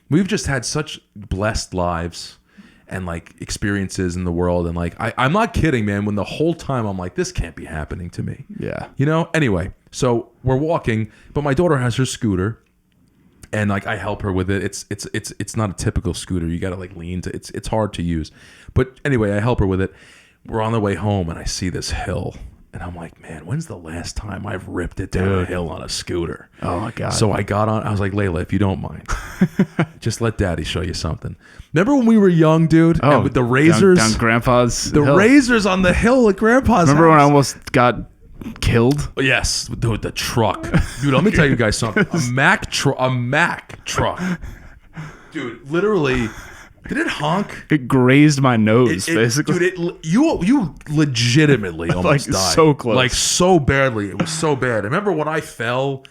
We've just had such blessed lives and like experiences in the world, and like I'm not kidding, man. When the whole time I'm like, this can't be happening to me. Yeah. You know. Anyway, so we're walking, but my daughter has her scooter. And like I help her with it. It's not a typical scooter. You got to like lean to. It's hard to use. But anyway, I help her with it. We're on the way home, and I see this hill, and I'm like, man, when's the last time I've ripped it down a hill on a scooter? Oh my God. So I got on. I was like, Layla, if you don't mind, just let Daddy show you something. Remember when we were young, dude? Oh, and with the razors, down Grandpa's the hill. razors on the hill at Grandpa's. Remember when I house? almost got killed? Yes, dude, the truck. Dude, let me tell you guys something. A Mack truck. Dude, literally, did it honk? It grazed my nose, basically. Dude, you legitimately almost Like, died. so close. Like so badly. It was so bad. I remember when I fell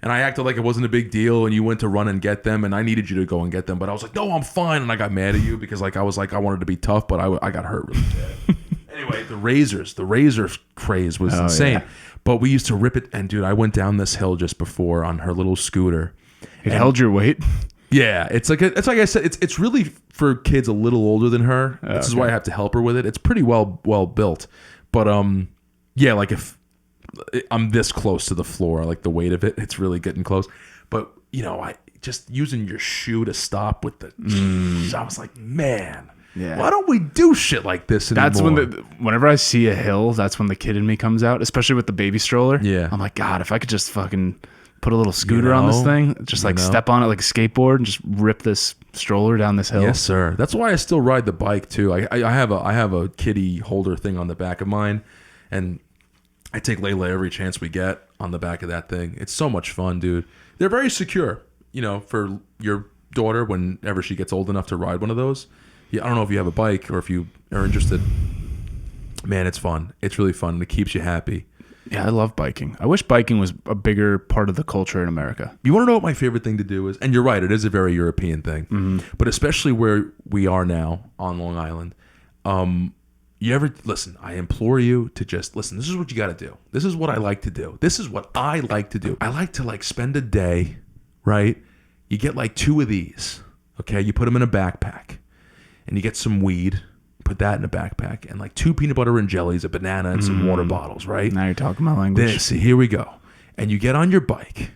and I acted like it wasn't a big deal and you went to run and get them and I needed you to go and get them, but I was like, no, I'm fine. And I got mad at you because like I was like, I wanted to be tough, but I got hurt really bad. Anyway, the razor craze was insane. Yeah. But we used to rip it. And dude, I went down this hill just before on her little scooter. It held your weight. Yeah, it's like I said, it's really for kids a little older than her. This is why I have to help her with it. It's pretty well built, but yeah, like if I'm this close to the floor, like the weight of it, it's really getting close. But you know, I just using your shoe to stop with the. I was like, man. Yeah. Why don't we do shit like this anymore? That's when whenever I see a hill, that's when the kid in me comes out, especially with the baby stroller. Yeah. I'm like, God, if I could just fucking put a little scooter on this thing, just like know. step on it like a skateboard and just rip this stroller down this hill. Yes, sir. That's why I still ride the bike too. I have a kiddie holder thing on the back of mine, and I take Layla every chance we get on the back of that thing. It's so much fun, dude. They're very secure, you know, for your daughter whenever she gets old enough to ride one of those. Yeah, I don't know if you have a bike or if you are interested. Man, it's fun. It's really fun. And it keeps you happy. Yeah, I love biking. I wish biking was a bigger part of the culture in America. You want to know what my favorite thing to do is? And you're right, it is a very European thing. Mm-hmm. But especially where we are now on Long Island. You ever listen? I implore you to just listen. This is what you got to do. This is what I like to do. This is what I like to do. I like to like spend a day, right? You get like 2 of these. Okay, you put them in a backpack. And you get some weed, put that in a backpack, and like 2 peanut butter and jellies, a banana, and some water bottles, right? Now you're talking my language. See, here we go. And you get on your bike,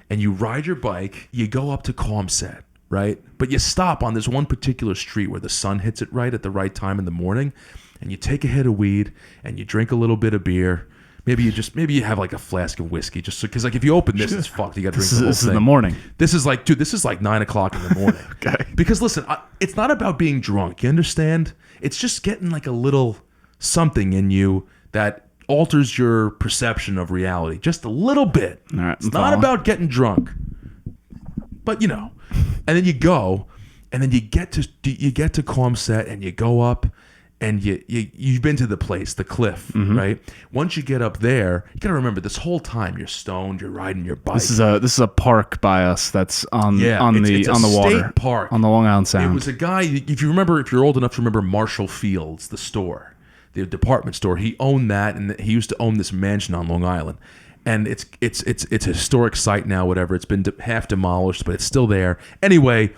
and you ride your bike. You go up to Calmset, right? But you stop on this one particular street where the sun hits it right at the right time in the morning, and you take a hit of weed, and you drink a little bit of beer. Maybe you have like a flask of whiskey, just because like if you open this, it's fucked. You got to drink the whole thing. This is in the morning. This is like, dude, this is like 9 o'clock in the morning. Okay. Because listen, it's not about being drunk. You understand? It's just getting like a little something in you that alters your perception of reality just a little bit. All right, it's not about getting drunk, but you know. And then you go, and then you get to Calmset, and you go up, and you've been to the place, the cliff, right? Once you get up there, you gotta remember this whole time you're stoned, you're riding your bike. This is a park by us that's on the water, state park on the Long Island Sound. It was a guy. If you're old enough to remember Marshall Fields, the store, the department store. He owned that, and he used to own this mansion on Long Island. And it's a historic site now. Whatever, it's been half demolished, but it's still there. Anyway,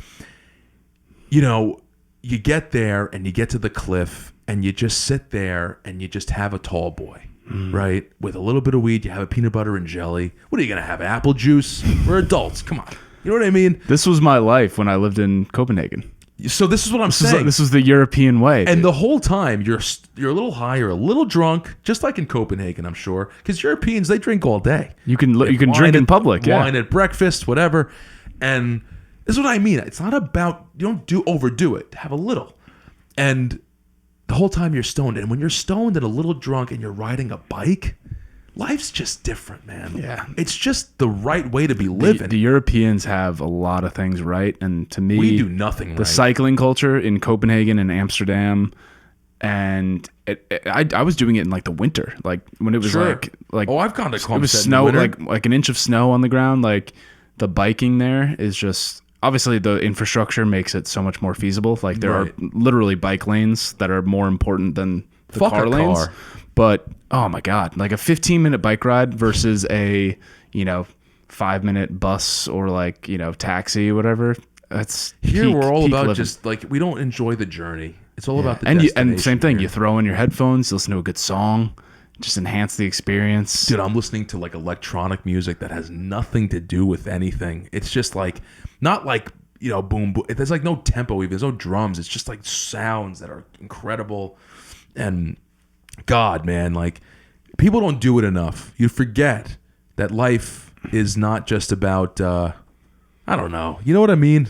you get there and you get to the cliff and you just sit there and you just have a tall boy, right? With a little bit of weed, you have a peanut butter and jelly. What are you going to have, apple juice? We're adults. Come on. You know what I mean? This was my life when I lived in Copenhagen. So this is what I'm saying. This was the European way. And the whole time you're a little high, you're a little drunk, just like in Copenhagen, I'm sure. Because Europeans, they drink all day. You can drink in public. Wine at breakfast, whatever. And this is what I mean. It's not about, you don't overdo it. Have a little. And the whole time you're stoned. And when you're stoned and a little drunk and you're riding a bike, life's just different, man. Yeah. It's just the right way to be living. The Europeans have a lot of things right. And to me, we do nothing right. The cycling culture in Copenhagen and Amsterdam, and I was doing it in like the winter, like when it was like I've gone to Clemson. It was snow, like an inch of snow on the ground. Like the biking there is just, obviously the infrastructure makes it so much more feasible. Like there are literally bike lanes that are more important than the car lanes. But oh my God, like a 15-minute bike ride versus a 5-minute bus or taxi, whatever. That's here. We're all about living. Just like, we don't enjoy the journey. It's all about the destination. And same thing. You throw in your headphones, you listen to a good song, just enhance the experience. Dude, I'm listening to like electronic music that has nothing to do with anything. It's just like, not like, boom, boom. There's like no tempo even. There's no drums. It's just like sounds that are incredible. And God, man, like people don't do it enough. You forget that life is not just about, I don't know. You know what I mean?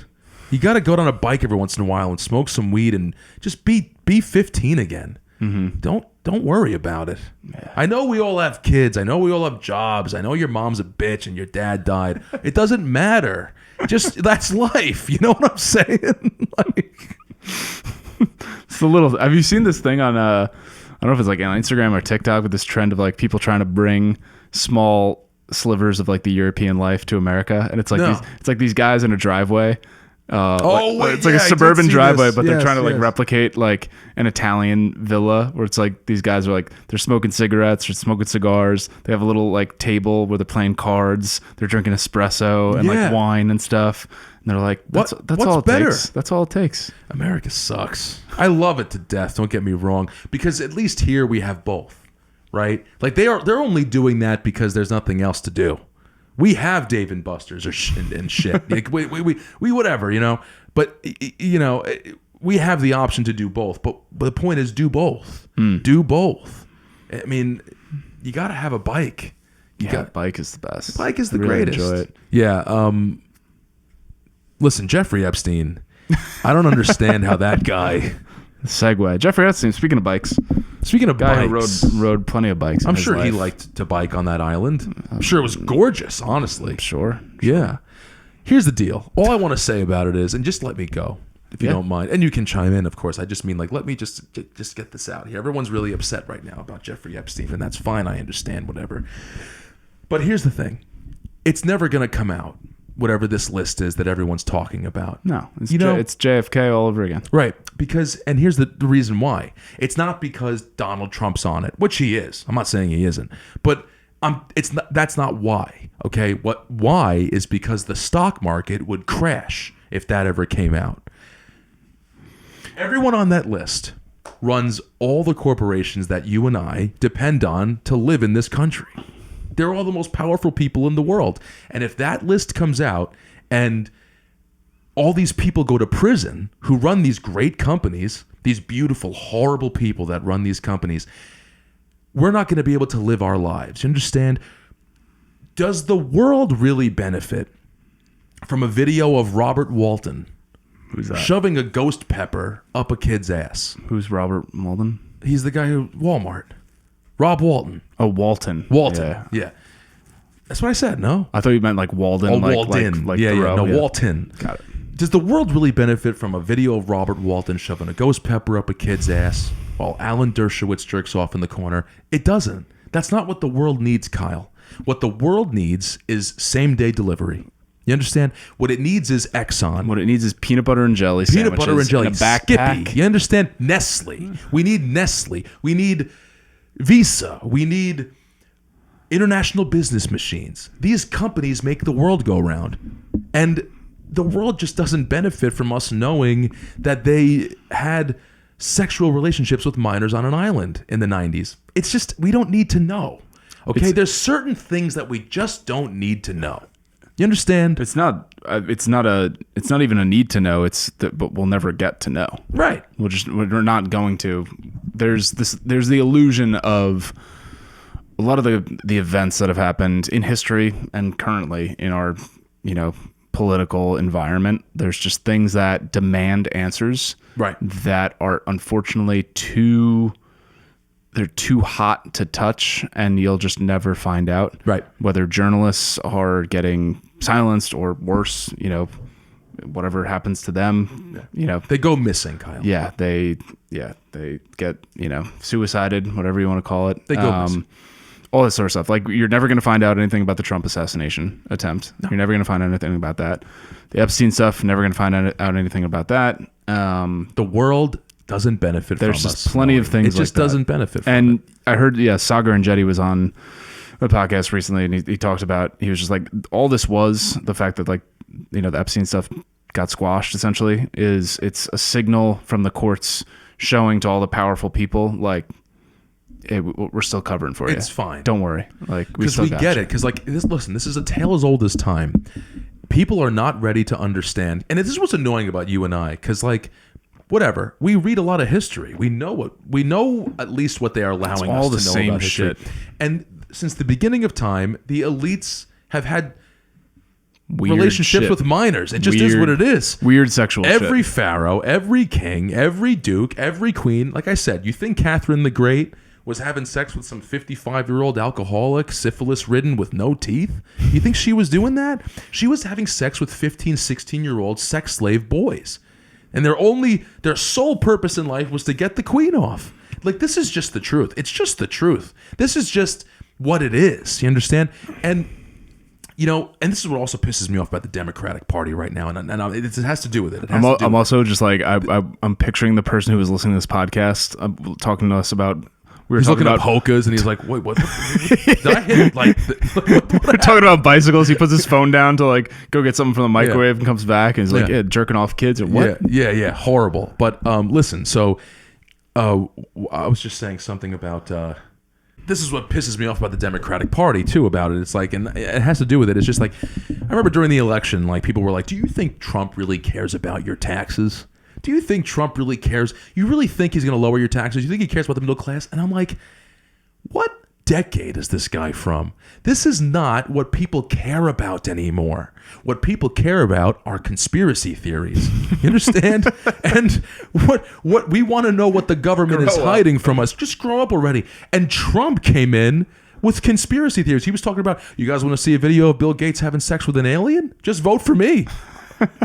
You got to go on a bike every once in a while and smoke some weed and just be 15 again. Mm-hmm. Don't worry about it. Yeah. I know we all have kids. I know we all have jobs. I know your mom's a bitch and your dad died. It doesn't matter. Just that's life. You know what I'm saying? It's a little. Have you seen this thing on I don't know if it's like on Instagram or TikTok with this trend of like people trying to bring small slivers of like the European life to America, and it's like these guys in a driveway. It's like a suburban driveway, but they're trying to replicate like an Italian villa where it's like these guys are like, they're smoking cigarettes or smoking cigars. They have a little like table where they're playing cards. They're drinking espresso and like wine and stuff. And they're like, that's all it takes. That's all it takes. America sucks. I love it to death. Don't get me wrong, because at least here we have both, right? Like they're only doing that because there's nothing else to do. We have Dave and Buster's and shit. Like we whatever, But we have the option to do both. But the point is, do both. Do both. I mean, you got to have a bike. Bike is the best. Bike is the really greatest. Enjoy it. Yeah. Listen, Jeffrey Epstein. I don't understand how that guy. Segue. Jeffrey Epstein. Speaking of bikes. Speaking of guy bikes, who rode plenty of bikes. I'm sure he liked to bike on that island. I'm sure it was gorgeous, honestly. Sure. Yeah. Here's the deal. All I want to say about it is, and just let me go, if you don't mind. And you can chime in, of course. I just mean, like, let me just get this out here. Everyone's really upset right now about Jeffrey Epstein, and that's fine. I understand, whatever. But here's the thing. It's never going to come out, whatever this list is that everyone's talking about. No. It's JFK all over again. Right. Because, and here's the reason why. It's not because Donald Trump's on it, which he is. I'm not saying he isn't. But that's not why. Okay? Why is because the stock market would crash if that ever came out. Everyone on that list runs all the corporations that you and I depend on to live in this country. They're all the most powerful people in the world. And if that list comes out and all these people go to prison who run these great companies, these beautiful, horrible people that run these companies, we're not going to be able to live our lives. You understand? Does the world really benefit from a video of Robert Walton shoving a ghost pepper up a kid's ass? Who's Robert Walton? He's the guy who Walmart. Rob Walton. Oh, Walton. Yeah. That's what I said, no? I thought you meant like Walden. Oh, Walden. Walton. Got it. Does the world really benefit from a video of Robert Walton shoving a ghost pepper up a kid's ass while Alan Dershowitz jerks off in the corner. It doesn't. That's not what the world needs, Kyle. What the world needs is same-day delivery. You understand? What it needs is Exxon. What it needs is peanut butter and jelly sandwiches. Peanut butter and jelly. In a backpack. Skippy. You understand? Nestle. We need Nestle. We need Visa. We need international business machines. These companies make the world go round. And the world just doesn't benefit from us knowing that they had sexual relationships with minors on an island in the 90s. It's just, we don't need to know. Okay? There's certain things that we just don't need to know. You understand? It's not even a need to know. But we'll never get to know. Right. We're not going to. There's the illusion of a lot of the events that have happened in history and currently in our, political environment. There's just things that demand answers. Right. That are unfortunately too hot to touch, and you'll just never find out. Right. Whether journalists are getting silenced or worse, whatever happens to them, they go missing, Kyle. Yeah, they get, suicided, whatever you want to call it. They go missing. All this sort of stuff. Like, you're never going to find out anything about the Trump assassination attempt. No. You're never going to find out anything about that. The Epstein stuff, never going to find out anything about that. The world doesn't benefit from us. There's just plenty of things like that. It just doesn't benefit from it. And I heard, Sagar and Jetty was on a podcast recently, and he talked about, he was just like, all this was the fact that, the Epstein stuff got squashed, essentially, it's a signal from the courts showing to all the powerful people, like, hey, we're still covering for you. It's fine. Don't worry. Because we get it. Because, this is a tale as old as time. People are not ready to understand. And this is what's annoying about you and I. Because, whatever. We read a lot of history. We know at least what they are allowing us to know same about history. shit. And since the beginning of time, the elites have had weird relationships shit. With minors. It just is what it is. Weird sexual every shit. pharaoh, every king, every duke, every queen. Like I said, you think Catherine the Great was having sex with some 55-year-old alcoholic, syphilis-ridden with no teeth? You think she was doing that? She was having sex with 15, 16-year-old sex slave boys. And their sole purpose in life was to get the queen off. This is just the truth. It's just the truth. This is just what it is. You understand? And, and this is what also pisses me off about the Democratic Party right now. And it has to do with it. I'm also just I'm picturing the person who was listening to this podcast talking to us about. He's looking up HOKAs, and he's like, "Wait, what? Did I hit We're talking about bicycles. He puts his phone down to go get something from the microwave and comes back and he's jerking off kids or what? Yeah, horrible. But listen, so I was just saying something about this is what pisses me off about the Democratic Party too. About it, it's and it has to do with it. It's just I remember during the election, people were like, "Do you think Trump really cares about your taxes? Do you think Trump really cares? You really think he's going to lower your taxes? You think he cares about the middle class?" And I'm like, what decade is this guy from? This is not what people care about anymore. What people care about are conspiracy theories. You understand? And what we want to know what the government is hiding from us. Just grow up already. And Trump came in with conspiracy theories. He was talking about, you guys want to see a video of Bill Gates having sex with an alien? Just vote for me.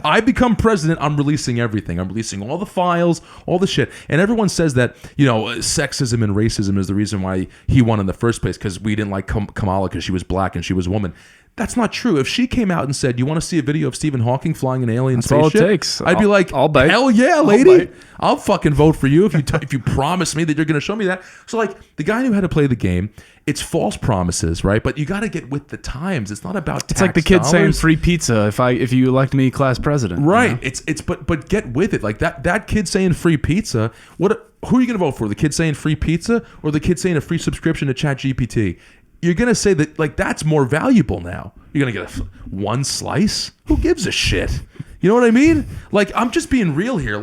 I become president, I'm releasing everything. I'm releasing all the files, all the shit. And everyone says that, sexism and racism is the reason why he won in the first place, because we didn't like Kamala because she was black and she was a woman. That's not true. If she came out and said, "You want to see a video of Stephen Hawking flying an alien spaceship?" That's all it takes. I'd be like, I'll bite. Hell yeah, lady. I'll fucking vote for you if you promise me that you're going to show me that. So the guy knew how to play the game. It's false promises, right? But you got to get with the times. It's not about tax It's like the kid dollars. saying free pizza if you elect me class president. Right. It's but get with it. That kid saying free pizza, who are you going to vote for? The kid saying free pizza or the kid saying a free subscription to ChatGPT? You're going to say that that's more valuable now. You're going to get one slice? Who gives a shit? You know what I mean? I'm just being real here.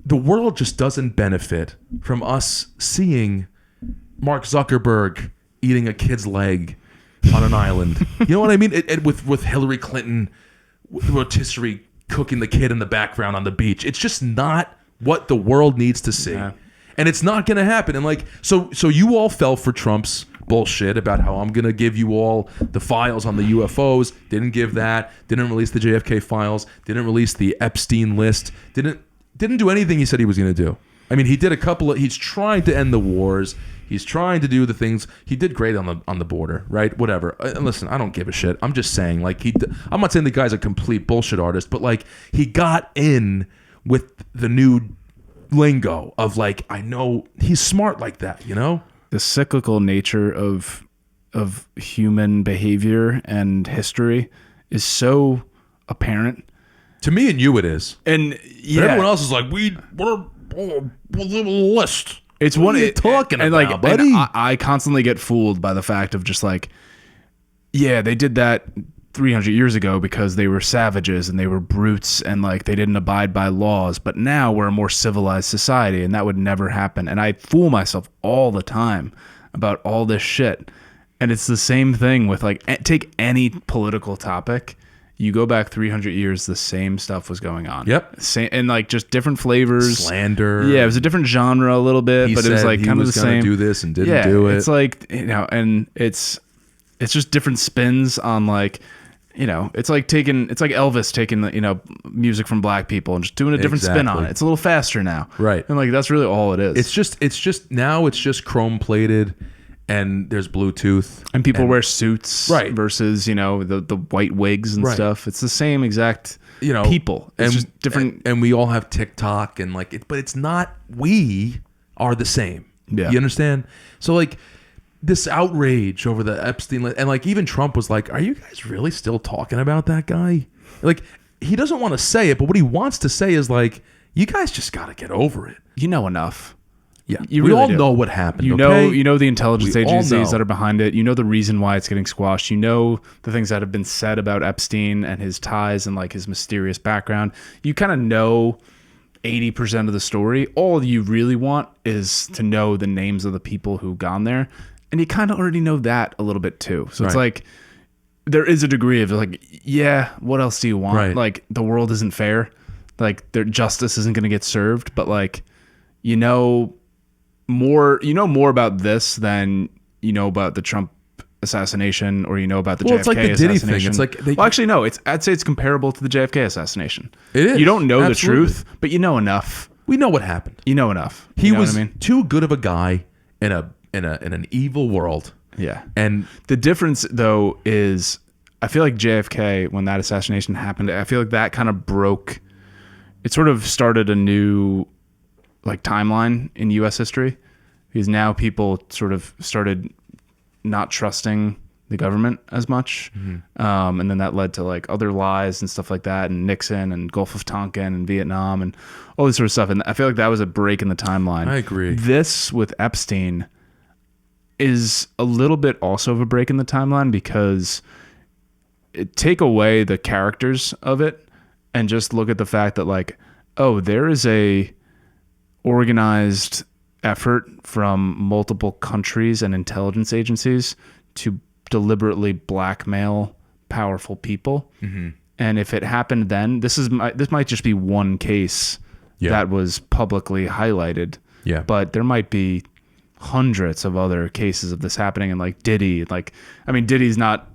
The world just doesn't benefit from us seeing Mark Zuckerberg eating a kid's leg on an island. You know what I mean? With Hillary Clinton rotisserie cooking the kid in the background on the beach. It's just not what the world needs to see. Yeah. And it's not going to happen. And so you all fell for Trump's bullshit about how I'm going to give you all the files on the UFOs. Didn't give that. Didn't release the JFK files. Didn't release the Epstein list. Didn't do anything he said he was going to do. I mean, he did he's trying to end the wars. He's trying to do the things. He did great on the border, right? Whatever. And listen, I don't give a shit. I'm just saying, like, I'm not saying the guy's a complete bullshit artist, but like, he got in with the new lingo of like, I know he's smart like that, you know? The cyclical nature of human behavior and history is so apparent. To me and you, it is. And yeah, but everyone else is like, we're list. It's what are you talking about, like, buddy? And I constantly get fooled by the fact of just like, yeah, they did that 300 years ago because they were savages and they were brutes and like they didn't abide by laws. But now we're a more civilized society and that would never happen. And I fool myself all the time about all this shit. And it's the same thing with like, take any political topic. You go back 300 years, the same stuff was going on. Yep. Same, and like just different flavors. Slander. Yeah, it was a different genre a little bit, but it was like kind of the same. Do this and didn't do it. It's like, you know, and it's just different spins on like, you know, it's like Elvis taking, you know, music from black people and just doing a different spin on it. It's a little faster now. Right. And like, that's really all it is. It's just now it's just chrome plated. And there's Bluetooth. And people wear suits versus, you know, the white wigs and stuff. It's the same exact, you know, people. It's just different. And we all have TikTok and like it, but it's not, we are the same. Yeah. You understand? So like this outrage over the Epstein, and like even Trump was like, are you guys really still talking about that guy? Like he doesn't want to say it, but what he wants to say is like, you guys just got to get over it. You know enough. Yeah, we really all do. know what happened. You okay? know the intelligence agencies know. that are behind it. You know the reason why it's getting squashed. You know the things that have been said about Epstein and his ties and like his mysterious background. You kind of know 80% of the story. All you really want is to know the names of the people who've gone there, and you kind of already know that a little bit too. So it's like there is a degree of like, yeah, what else do you want? Right. Like the world isn't fair. Like their justice isn't going to get served, but like you know more about this than you know about the Trump assassination or you know about the JFK it's like the Diddy assassination. thing. It's like well, actually, no. I'd say it's comparable to the JFK assassination. It is. You don't know Absolutely. the truth, but you know enough. We know what happened. You know enough. He You know was what I mean? too good of a guy in an evil world. Yeah. And The difference though is I feel like JFK, when that assassination happened, I feel like that kind of broke. It sort of started a new like timeline in U.S. history because now people sort of started not trusting the government as much. And then that led to like other lies and stuff like that, and Nixon and Gulf of Tonkin and Vietnam and all this sort of stuff. And I feel like that was a break in the timeline. I agree. This with Epstein is a little bit also of a break in the timeline because take away the characters of it and just look at the fact that like, oh, there is a organized effort from multiple countries and intelligence agencies to deliberately blackmail powerful people. And if it happened then, this might just be one case that was publicly highlighted. Yeah. But there might be hundreds of other cases of this happening. And like Diddy, like, I mean, Diddy's not,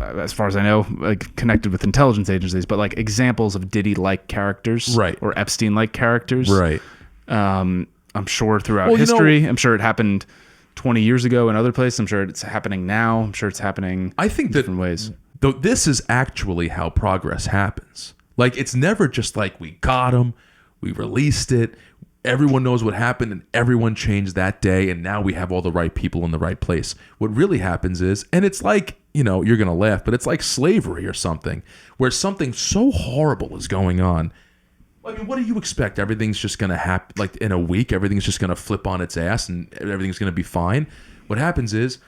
as far as I know, like connected with intelligence agencies, but like examples of Diddy-like characters, Right. or Epstein-like characters, right. I'm sure throughout history. I'm sure it happened 20 years ago in other places. I'm sure it's happening now. I'm sure it's happening. I think in different ways. Though this is actually how progress happens. Like it's never just like we got him, we released it, everyone knows what happened, and everyone changed that day, and now we have all the right people in the right place. What really happens is, and it's like, you know, you're gonna laugh, but it's like slavery or something, where something so horrible is going on. I mean, what do you expect? Everything's just going to happen, like in a week, everything's just going to flip on its ass and everything's going to be fine. What happens is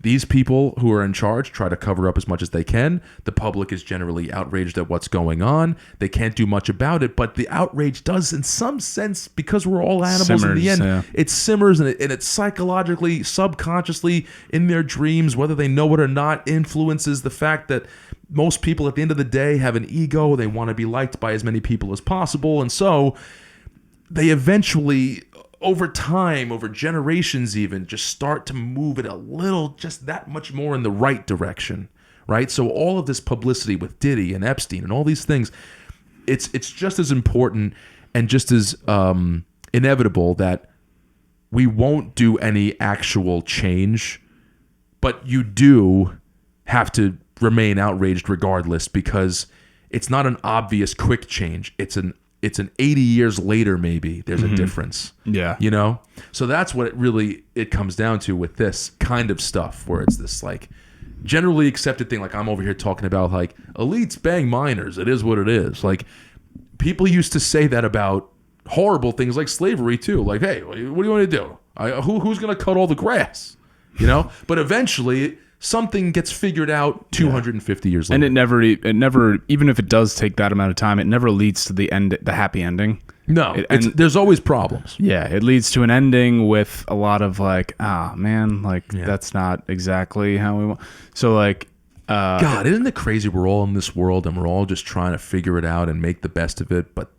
these people who are in charge try to cover up as much as they can. The public is generally outraged at what's going on. They can't do much about it, but the outrage does, in some sense, because we're all animals in the end, it simmers and it psychologically, subconsciously, in their dreams, whether they know it or not, influences the fact that most people at the end of the day have an ego. They want to be liked by as many people as possible. And so they eventually, over time, over generations even, just start to move it a little, just that much more in the right direction, right? So all of this publicity with Diddy and Epstein and all these things, it's just as important and just as inevitable that we won't do any actual change, but you do have to remain outraged regardless, because it's not an obvious quick change. It's an 80 years later, maybe there's a difference. Yeah. You know? So that's what it comes down to with this kind of stuff, where it's this like generally accepted thing. Like I'm over here talking about like elites bang minors. It is what it is. Like people used to say that about horrible things like slavery too. Like, hey, what do you want to do? Who's going to cut all the grass? You know? But eventually something gets figured out 250 years later. And it never, even if it does take that amount of time, it never leads to the happy ending. No, there's always problems. Yeah, it leads to an ending with a lot of like, that's not exactly how we want. So like, God, isn't it crazy? We're all in this world and we're all just trying to figure it out and make the best of it. But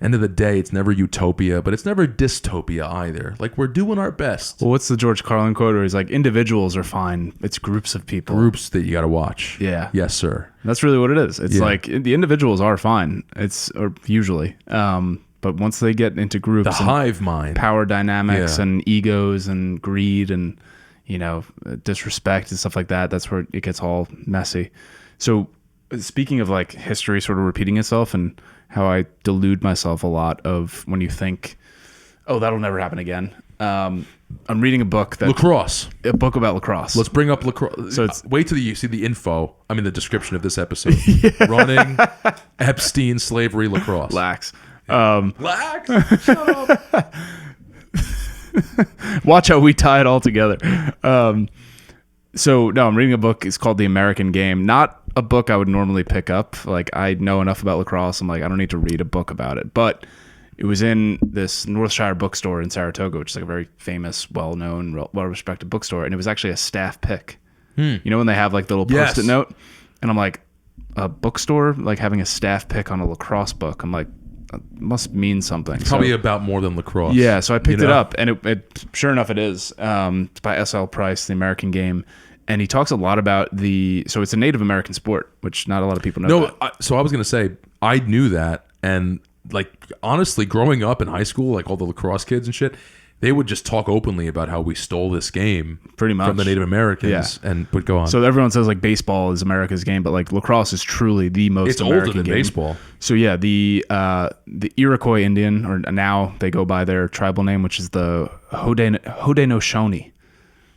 end of the day, it's never utopia, but it's never dystopia either. Like we're doing our best. Well, what's the George Carlin quote where he's like, individuals are fine. It's groups of people. Groups that you got to watch. Yeah. Yes, sir. That's really what it is. It's like the individuals are fine. Or usually. But once they get into groups, the hive mind, power dynamics and egos and greed and, disrespect and stuff like that, that's where it gets all messy. So speaking of like history sort of repeating itself and how I delude myself a lot of when you think, oh, that'll never happen again. I'm reading a book Lacrosse. A book about lacrosse. Let's bring up lacrosse. So it's wait till you see the info. I mean, the description of this episode. Running, Epstein, slavery, lacrosse. Lax. Lax. Shut up. Watch how we tie it all together. So no, I'm reading a book. It's called The American Game. Not a book I would normally pick up. Like I know enough about lacrosse. I'm like, I don't need to read a book about it. But it was in this Northshire bookstore in Saratoga, which is like a very famous, well-known, well-respected bookstore. And it was actually a staff pick. You know when they have like the little post-it note? And I'm like, a bookstore like having a staff pick on a lacrosse book. I'm like, that must mean something. Probably about more than lacrosse. Yeah, so I picked it up, and it sure enough it is. It's by S.L. Price, The American Game. And he talks a lot about so it's a Native American sport, which not a lot of people know. So I was going to say, I knew that. And like, honestly, growing up in high school, like all the lacrosse kids and shit, they would just talk openly about how we stole this game pretty much from the Native Americans and would go on. So everyone says like baseball is America's game, but like lacrosse is truly the most American older than game. Baseball. So yeah, the Iroquois Indian, or now they go by their tribal name, which is the Haudenosaunee,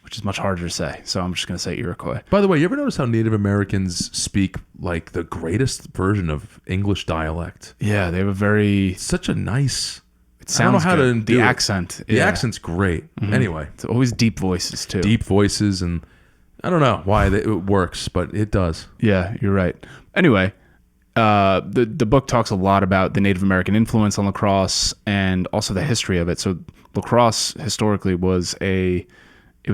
which is much harder to say. So I'm just going to say Iroquois. By the way, you ever notice how Native Americans speak like the greatest version of English dialect? Yeah, they have such a nice... It sounds I don't know how good. to do the it. accent. The accent's great. Anyway. It's always deep voices too. Deep voices, and I don't know why it works, but it does. Yeah, you're right. Anyway, the book talks a lot about the Native American influence on lacrosse and also the history of it. So lacrosse historically was a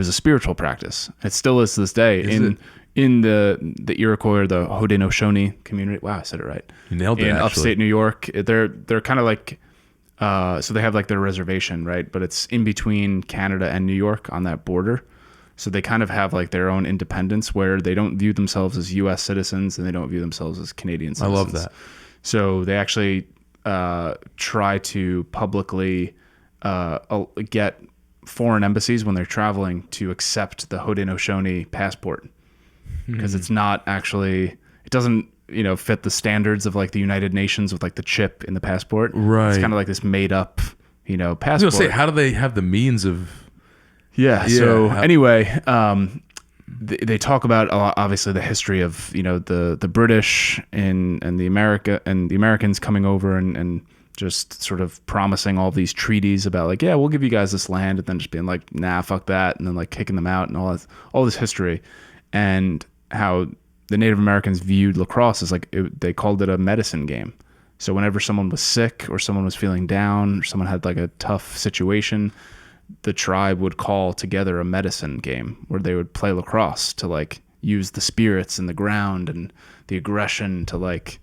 spiritual practice. It still is to this day. In the Iroquois or the Haudenosaunee community. Wow, I said it right. You nailed it. In actually. upstate New York, they're kind of like. So they have like their reservation, right? But it's in between Canada and New York on that border. So they kind of have like their own independence where they don't view themselves as U.S. citizens and they don't view themselves as Canadian citizens. I love that. So they actually try to publicly get foreign embassies when they're traveling to accept the Haudenosaunee passport because it's not actually, it doesn't, fit the standards of like the United Nations with like the chip in the passport. Right. It's kind of like this made up, passport. I was going to say, how do they have the means of... Yeah. So anyway, they talk about obviously the history of, the British and the Americans coming over and just sort of promising all these treaties about like, yeah, we'll give you guys this land, and then just being like, nah, fuck that. And then like kicking them out and all this history, and how the Native Americans viewed lacrosse as like, they called it a medicine game. So whenever someone was sick or someone was feeling down or someone had like a tough situation, the tribe would call together a medicine game where they would play lacrosse to like use the spirits in the ground and the aggression to like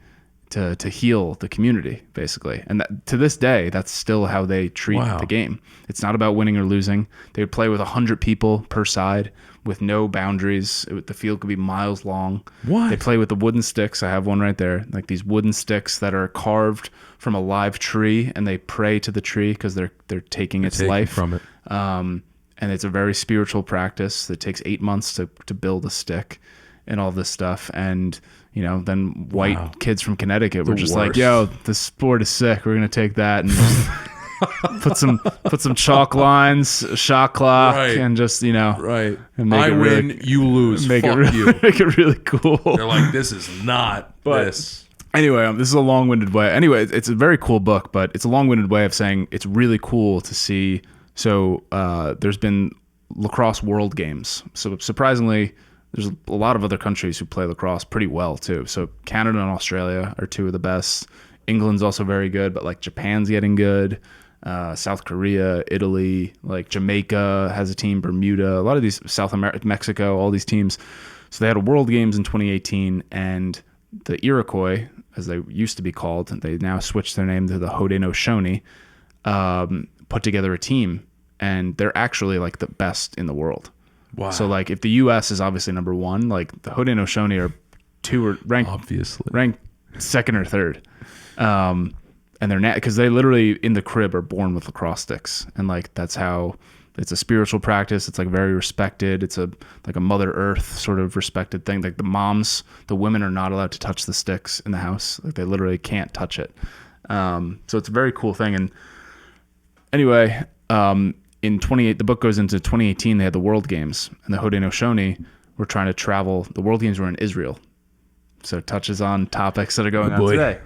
to heal the community, basically. And to this day, that's still how they treat the game. It's not about winning or losing. They would play with 100 people per side with no boundaries. The field could be miles long. What? They play with the wooden sticks. I have one right there, like these wooden sticks that are carved from a live tree, and they pray to the tree because they're taking its life from it. And it's a very spiritual practice that takes 8 months to build a stick and all this stuff. And then white kids from Connecticut were just like, "Yo, this sport is sick. We're gonna take that and just put some chalk lines, shot clock, and just right. And make I it win, really, you lose. Make Fuck it really, you. make it really cool." They're like, "This is not this." Anyway, this is a long-winded way. Anyway, it's a very cool book, but it's a long-winded way of saying it's really cool to see. So there's been lacrosse world games. So surprisingly, there's a lot of other countries who play lacrosse pretty well too. So Canada and Australia are two of the best. England's also very good, but like Japan's getting good. South Korea, Italy, like Jamaica has a team, Bermuda, a lot of these, South America, Mexico, all these teams. So they had a world games in 2018, and the Iroquois, as they used to be called, and they now switched their name to the Haudenosaunee, put together a team, and they're actually like the best in the world. Wow. So like if the U.S. is obviously number one, like the Haudenosaunee are ranked second or third. And they're because they literally in the crib are born with lacrosse sticks, and like that's how it's a spiritual practice. It's like very respected. It's like a Mother Earth sort of respected thing. Like the women are not allowed to touch the sticks in the house. Like they literally can't touch it. So it's a very cool thing. And anyway, the book goes into 2018. They had the World Games, and the Haudenosaunee were trying to travel. The World Games were in Israel, so it touches on topics that are going on today.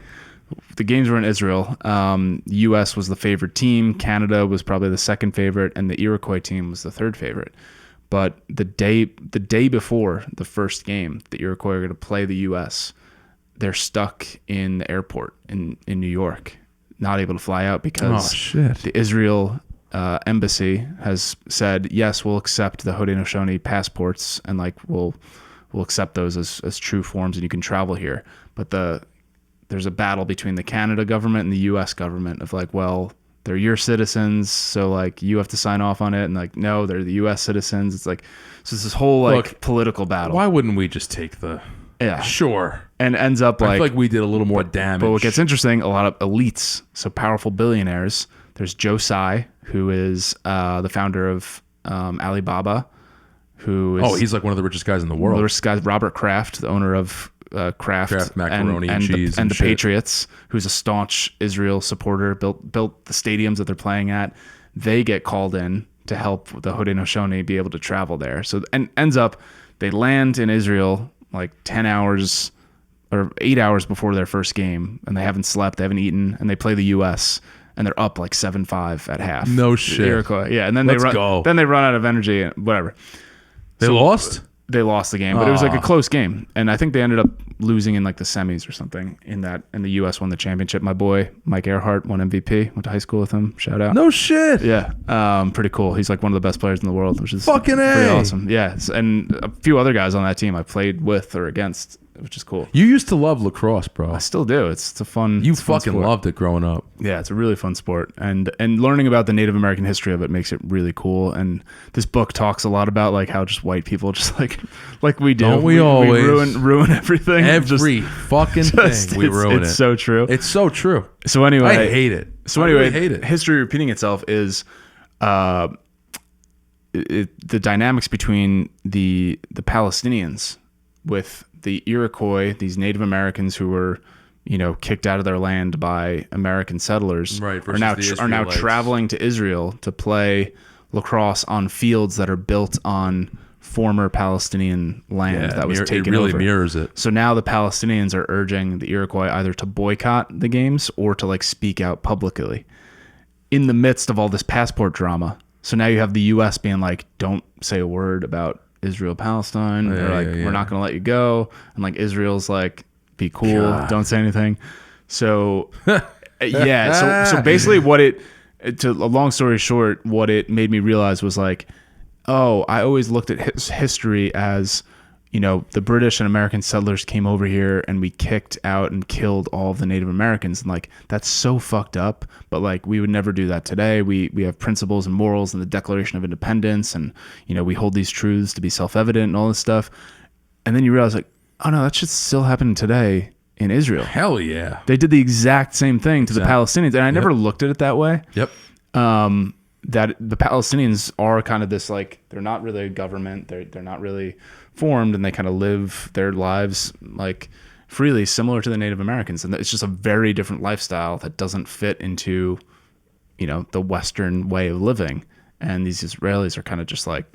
The games were in Israel. The U.S. was the favorite team. Canada was probably the second favorite, and the Iroquois team was the third favorite. But the day before the first game, the Iroquois are going to play the U.S. They're stuck in the airport in New York, not able to fly out because the Israel embassy has said, yes, we'll accept the Haudenosaunee passports, and like we'll accept those as true forms, and you can travel here. But there's a battle between the Canada government and the U.S. government of like, well, they're your citizens, so like you have to sign off on it, and like, no, they're the U.S. citizens. It's like, so it's this whole like political battle. Why wouldn't we just take sure? And ends up I feel like we did a little more damage. But what gets interesting, a lot of elites, so powerful billionaires. There's Joe Tsai, who is the founder of Alibaba, who is he's like one of the richest guys in the world. The richest guys. Robert Kraft, the owner of Kraft macaroni and cheese and the Patriots, who's a staunch Israel supporter, built the stadiums that they're playing at. They get called in to help the Haudenosaunee be able to travel there. So and ends up they land in Israel like 10 hours or 8 hours before their first game, and they haven't slept, they haven't eaten, and they play the U.S. and they're up like 7-5 at half. No shit. Iroquois. Yeah, and then they run out of energy and whatever. They lost? They lost the game, but it was like a close game, and I think they ended up losing in like the semis or something. And the U.S. won the championship. My boy Mike Earhart won MVP. Went to high school with him. Shout out. No shit. Yeah, pretty cool. He's like one of the best players in the world, which is fucking pretty awesome. Yeah, and a few other guys on that team I played with or against, which is cool. You used to love lacrosse, bro. I still do. It's a fun. You fucking loved it growing up. Yeah, it's a really fun sport, and learning about the Native American history of it makes it really cool. And this book talks a lot about like how just white people just like we do. Don't we always ruin everything? Every fucking thing we ruin it. It's so true. It's so true. So anyway, I hate it. So anyway, I really hate it. History repeating itself is the dynamics between the Palestinians with the Iroquois, these Native Americans who were, kicked out of their land by American settlers, right, are now traveling to Israel to play lacrosse on fields that are built on former Palestinian land that was taken over. It really mirrors it. So now the Palestinians are urging the Iroquois either to boycott the games or to like speak out publicly in the midst of all this passport drama. So now you have the U.S. being like, don't say a word about Israel, Palestine. They're like, we're not going to let you go. And like Israel's like, be cool, don't say anything. So so basically to a long story short, what it made me realize was like, I always looked at history as, the British and American settlers came over here and we kicked out and killed all of the Native Americans. And like, that's so fucked up, but like, we would never do that today. We have principles and morals and the Declaration of Independence. And, we hold these truths to be self-evident and all this stuff. And then you realize like, oh no, that shit's still happening today in Israel. Hell yeah. They did the exact same thing to the Palestinians. And I never looked at it that way. Yep. That the Palestinians are kind of this, like, they're not really a government. They're not really formed, and they kind of live their lives like freely, similar to the Native Americans. And it's just a very different lifestyle that doesn't fit into, the Western way of living. And these Israelis are kind of just like,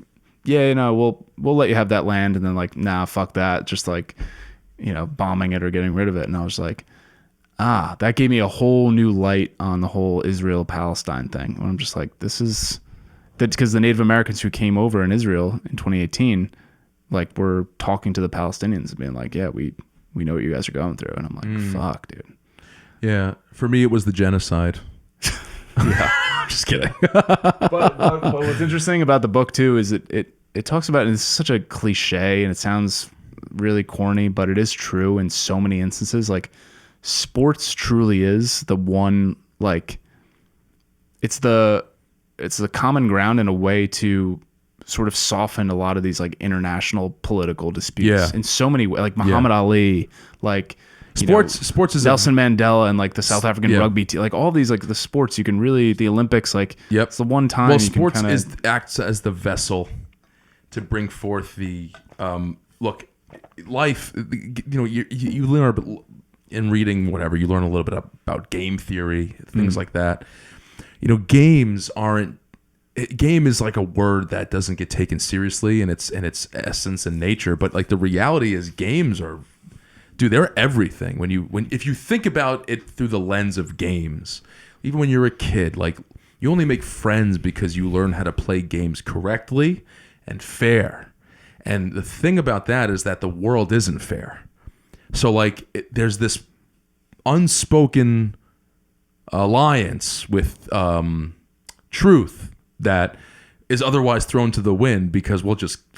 yeah, we'll let you have that land. And then like, nah, fuck that. Just like, bombing it or getting rid of it. And I was like, that gave me a whole new light on the whole Israel-Palestine thing. And I'm just like, that's because the Native Americans who came over in Israel in 2018, like, were talking to the Palestinians and being like, yeah, we know what you guys are going through. And I'm like, fuck, dude. Yeah. For me, it was the genocide. Yeah. Just kidding. but what's interesting about the book too is it talks about, and it's such a cliche and it sounds really corny, but it is true in so many instances. Like, sports truly is the one, like, it's the common ground in a way to sort of soften a lot of these like international political disputes in so many ways. Like Muhammad Ali, like sports is Nelson Mandela, and like the South African rugby team, like all these, like the sports you can really, the Olympics, like it's the one time. Well, sports acts as the vessel to bring forth the life. You learn in reading whatever, you learn a little bit about game theory, things like that. Game is like a word that doesn't get taken seriously in its essence and nature, but like the reality is games are, dude, they're everything. If you think about it through the lens of games, even when you're a kid, like, you only make friends because you learn how to play games correctly and fair. And the thing about that is that the world isn't fair. So like, there's this unspoken alliance with truth that is otherwise thrown to the wind because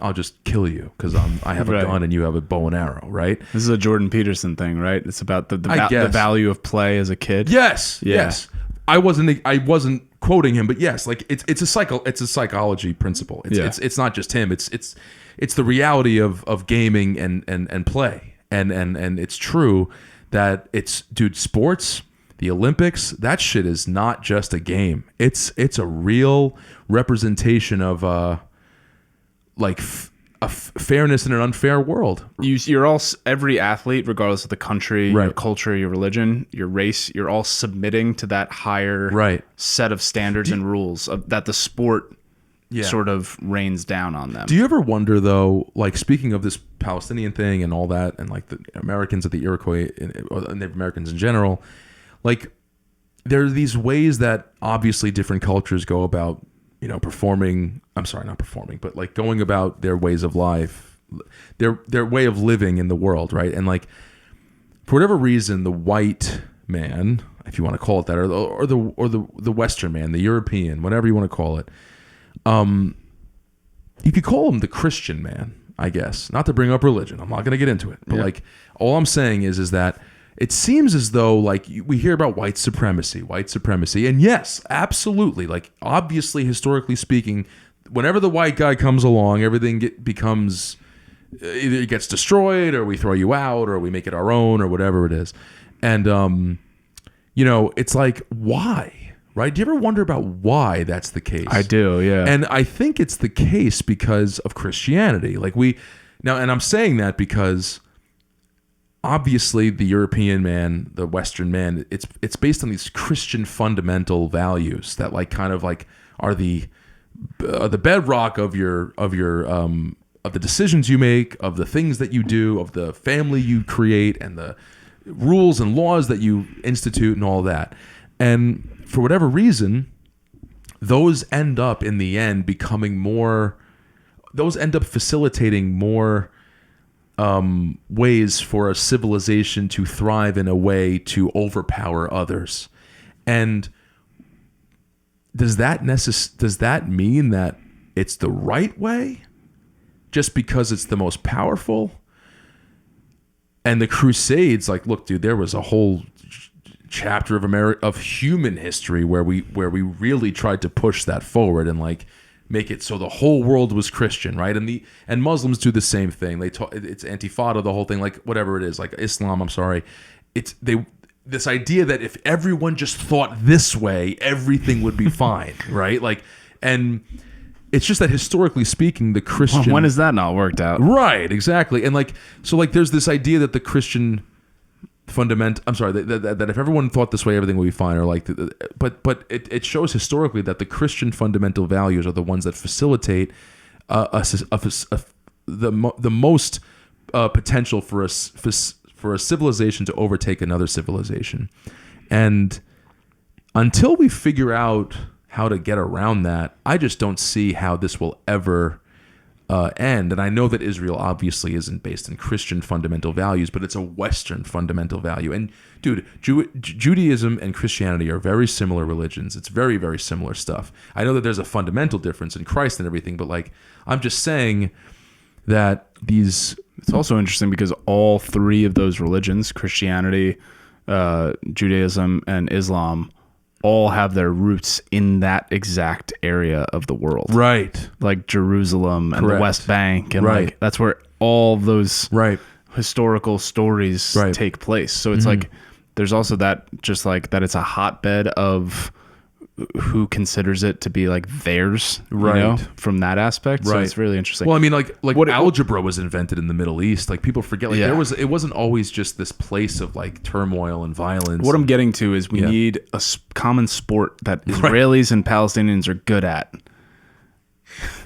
I'll just kill you because I have a gun and you have a bow and arrow, right? This is a Jordan Peterson thing, right? It's about the value of play as a kid. Yes, yes. I wasn't quoting him, but yes, like it's a psychology principle. It's not just him. It's the reality of gaming and play. And it's true that sports, the Olympics, that shit is not just a game. It's a real representation of fairness in an unfair world. You're all, every athlete, regardless of the country, your culture, your religion, your race, you're all submitting to that higher set of standards and rules that the sport sort of rains down on them. Do you ever wonder, though, like, speaking of this Palestinian thing and all that, and like the Americans at the Iroquois, or Native Americans in general, like, there are these ways that obviously different cultures go about, performing. I'm sorry, not performing, but like going about their ways of life, their way of living in the world, right? And like, for whatever reason, the white man, if you want to call it that, or the Western man, the European, whatever you want to call it, you could call him the Christian man, I guess. Not to bring up religion, I'm not going to get into it, but like, all I'm saying is that it seems as though, like, we hear about white supremacy, and yes, absolutely, like, obviously, historically speaking, whenever the white guy comes along, everything becomes, either it gets destroyed, or we throw you out, or we make it our own, or whatever it is. And it's like, why? Right? Do you ever wonder about why that's the case? I do, yeah. And I think it's the case because of Christianity. Like, and I'm saying that because obviously the European man, the Western man, it's based on these Christian fundamental values that like kind of like are the bedrock of the decisions you make, of the things that you do, of the family you create, and the rules and laws that you institute and all that. And for whatever reason, those end up in the end facilitating more ways for a civilization to thrive in a way to overpower others. And does that mean that it's the right way? just because it's the most powerful. And the Crusades, like, look, dude, there was a whole chapter of human history where we really tried to push that forward and like make it so the whole world was Christian, right? And Muslims do the same thing. It's Intifada, the whole thing, like whatever it is, like Islam. I'm sorry, this idea that if everyone just thought this way, everything would be fine, right? Like, and it's just that historically speaking, the Christian, when has that not worked out? Right, exactly, and like so, like there's this idea that the Christian that if everyone thought this way, everything would be fine. Or like, but it shows historically that the Christian fundamental values are the ones that facilitate the most potential for a civilization to overtake another civilization. And until we figure out how to get around that, I just don't see how this will ever end. And I know that Israel obviously isn't based in Christian fundamental values, but it's a Western fundamental value. And dude, Judaism and Christianity are very similar religions. It's very, very similar stuff. I know that there's a fundamental difference in Christ and everything, but like, I'm just saying that it's also interesting because all three of those religions, Christianity, Judaism, and Islam, all have their roots in that exact area of the world. Right. Like Jerusalem and the West Bank. And like that's where all of those historical stories take place. So it's like there's also that, just like that it's a hotbed of who considers it to be like theirs, you know, from that aspect. So it's really interesting. Well, I mean, like what algebra was invented in the Middle East. Like people forget, like it wasn't always just this place of like turmoil and violence. What I'm getting to is we need a common sport that Israelis and Palestinians are good at.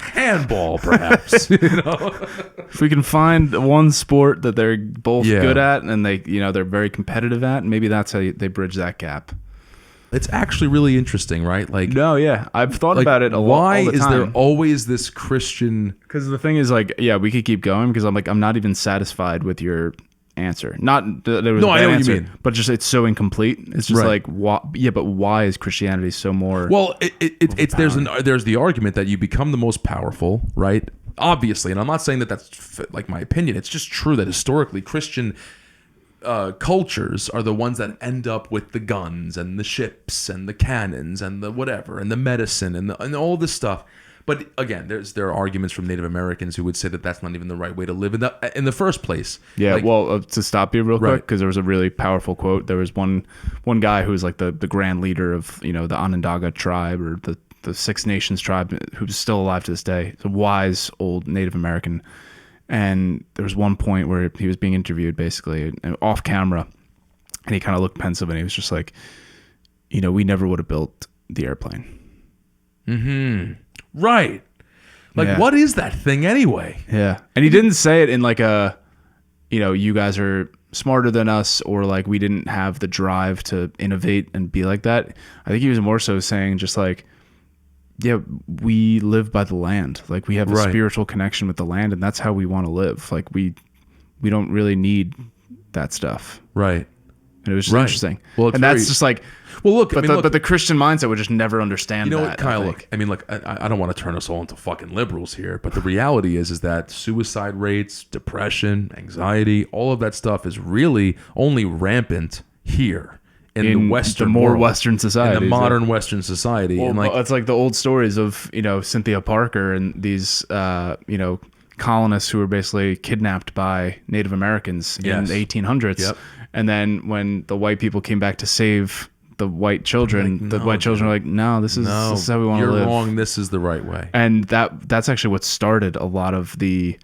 Handball, perhaps. You know? If we can find one sport that they're both good at and they're very competitive at, maybe that's how they bridge that gap. It's actually really interesting, right? Like, no, yeah, I've thought about it a lot. Why is there always this Christian? Because the thing is, like, yeah, we could keep going because I'm not even satisfied with your answer. Not that there was a bad answer, what you mean, but just it's so incomplete. It's just like, why? Yeah, but why is Christianity so more? Well, there's the argument that you become the most powerful, right? Obviously, and I'm not saying that that's like my opinion. It's just true that historically Christian cultures are the ones that end up with the guns and the ships and the cannons and the whatever and the medicine and all this stuff. But again, there are arguments from Native Americans who would say that that's not even the right way to live in the first place. Yeah, like, well, to stop you real quick, because there was a really powerful quote. There was one guy who was like the grand leader of the Onondaga tribe or the Six Nations tribe, who's still alive to this day. It's a wise old Native American. And there was one point where he was being interviewed basically and off camera, and he kind of looked pensive and he was just like, we never would have built the airplane. Right. Like, what is that thing anyway? Yeah. And he didn't say it in like a, you guys are smarter than us, or like we didn't have the drive to innovate and be like that. I think he was more so saying just like, yeah, we live by the land. Like we have a spiritual connection with the land, and that's how we want to live. Like we don't really need that stuff. Right. And it was just interesting. Well, and that's just like, well, look, but the Christian mindset would just never understand that. What, Kyle, look, I mean, look, I don't want to turn us all into fucking liberals here, but the reality is that suicide rates, depression, anxiety, all of that stuff is really only rampant here. In the Western more world, Western society, in the modern Western society, well, and like it's like the old stories of Cynthia Parker and these colonists who were basically kidnapped by Native Americans in the 1800s, and then when the white people came back to save the white children, white children were like, "No, this is how we want to live. You're wrong. This is the right way." And that's actually what started a lot of the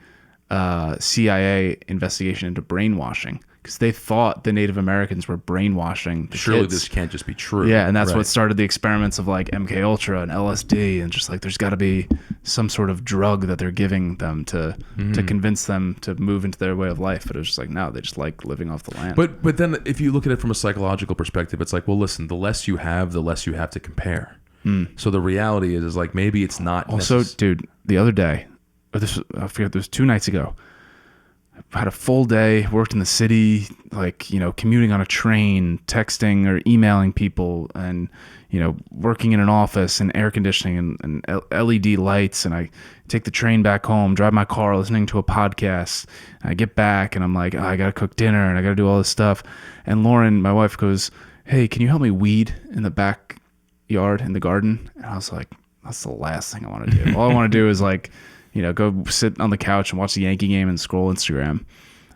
CIA investigation into brainwashing. Because they thought the Native Americans were brainwashing the Surely kids. This can't just be true. Yeah, and that's what started the experiments of like MK Ultra and LSD, and just like there's got to be some sort of drug that they're giving them to convince them to move into their way of life. But it was just like, no, they just like living off the land. But then if you look at it from a psychological perspective, it's like, well, listen, the less you have, the less you have to compare. So the reality is like maybe it's not. Also, dude, the other day, I forget, it was 2 nights ago. had a full day, worked in the city, like, commuting on a train, texting or emailing people, and, working in an office and air conditioning and LED lights. And I take the train back home, drive my car, listening to a podcast. And I get back and I'm like, I got to cook dinner and I got to do all this stuff. And Lauren, my wife, goes, hey, can you help me weed in the backyard in the garden? And I was like, that's the last thing I want to do. All I want to do is like, go sit on the couch and watch the Yankee game and scroll Instagram.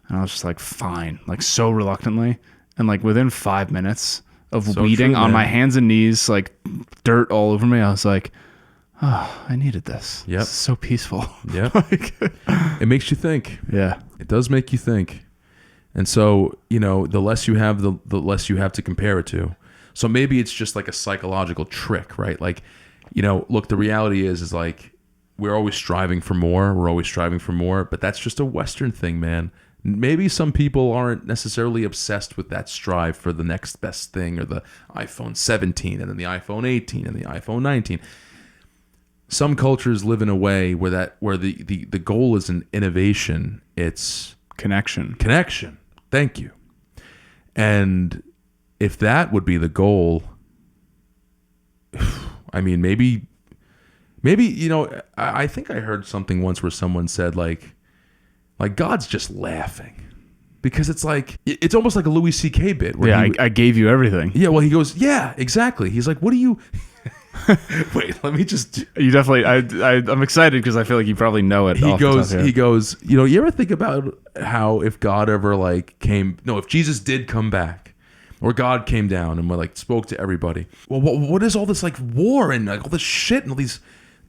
And I was just like, fine, like so reluctantly. And like within 5 minutes of weeding on my hands and knees, like dirt all over me, I was like, oh, I needed this. Yep. It's so peaceful. Yeah. It makes you think. Yeah. It does make you think. And so, the less you have, the less you have to compare it to. So maybe it's just like a psychological trick, right? Like, look, the reality is like, we're always striving for more. We're always striving for more, but that's just a Western thing, man. Maybe some people aren't necessarily obsessed with that strive for the next best thing, or the iPhone 17 and then the iPhone 18 and the iPhone 19. Some cultures live in a way where the goal isn't innovation, it's Connection. Thank you. And if that would be the goal, I mean, maybe, I think I heard something once where someone said like God's just laughing, because it's like, it's almost like a Louis C.K. bit. Where I gave you everything. Yeah. Well, he goes, yeah, exactly. He's like, what do you, wait, let me just, You definitely, I'm excited because I feel like you probably know it. he goes, you ever think about how if God ever if Jesus did come back, or God came down and like spoke to everybody, well, what is all this like war and like all this shit and all these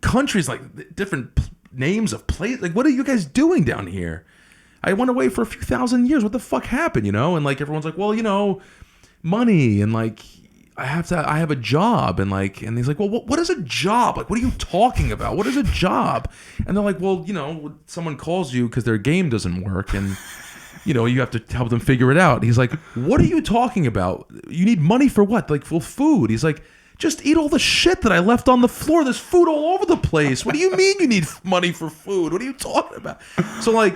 countries, like different names of places, like what are you guys doing down here? I went away for a few thousand years. What the fuck happened, And like everyone's like, well, money, and like I have a job, and he's like, well, what is a job? Like, what are you talking about? What is a job? And they're like, well, someone calls you because their game doesn't work, and you have to help them figure it out. He's like, what are you talking about? You need money for what? Like, for food. He's like, just eat all the shit that I left on the floor. There's food all over the place. What do you mean you need money for food? What are you talking about? So like,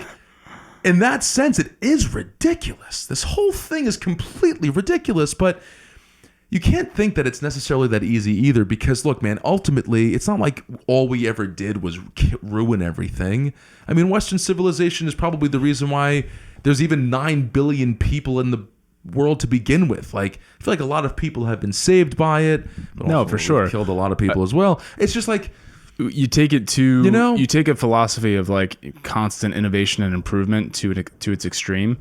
in that sense, it is ridiculous. This whole thing is completely ridiculous, but you can't think that it's necessarily that easy either, because look, man, ultimately, it's not like all we ever did was ruin everything. I mean, Western civilization is probably the reason why there's even 9 billion people in the world to begin with. Like, I feel like a lot of people have been saved by it. But No, for sure. Killed a lot of people as well. It's just like, you take it to, you take a philosophy of like constant innovation and improvement to its extreme.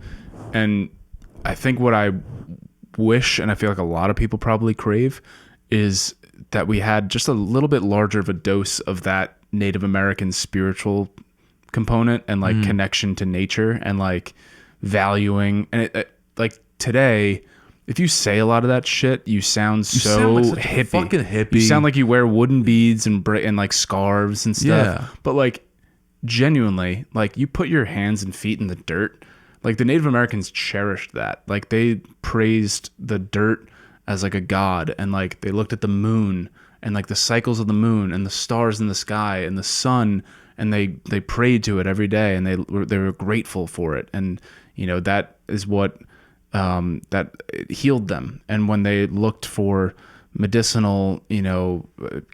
And I think what I wish, and I feel like a lot of people probably crave, is that we had just a little bit larger of a dose of that Native American spiritual component and like connection to nature and like valuing. And it like today, if you say a lot of that shit, you sound so like such a hippie. fucking hippie. You sound like you wear wooden beads and like scarves and stuff. Yeah. But like genuinely, like you put your hands and feet in the dirt. Like the Native Americans cherished that. Like they praised the dirt as like a god, and like they looked at the moon and like the cycles of the moon and the stars in the sky and the sun, and they prayed to it every day, and they were grateful for it. And that is what that healed them. And when they looked for medicinal,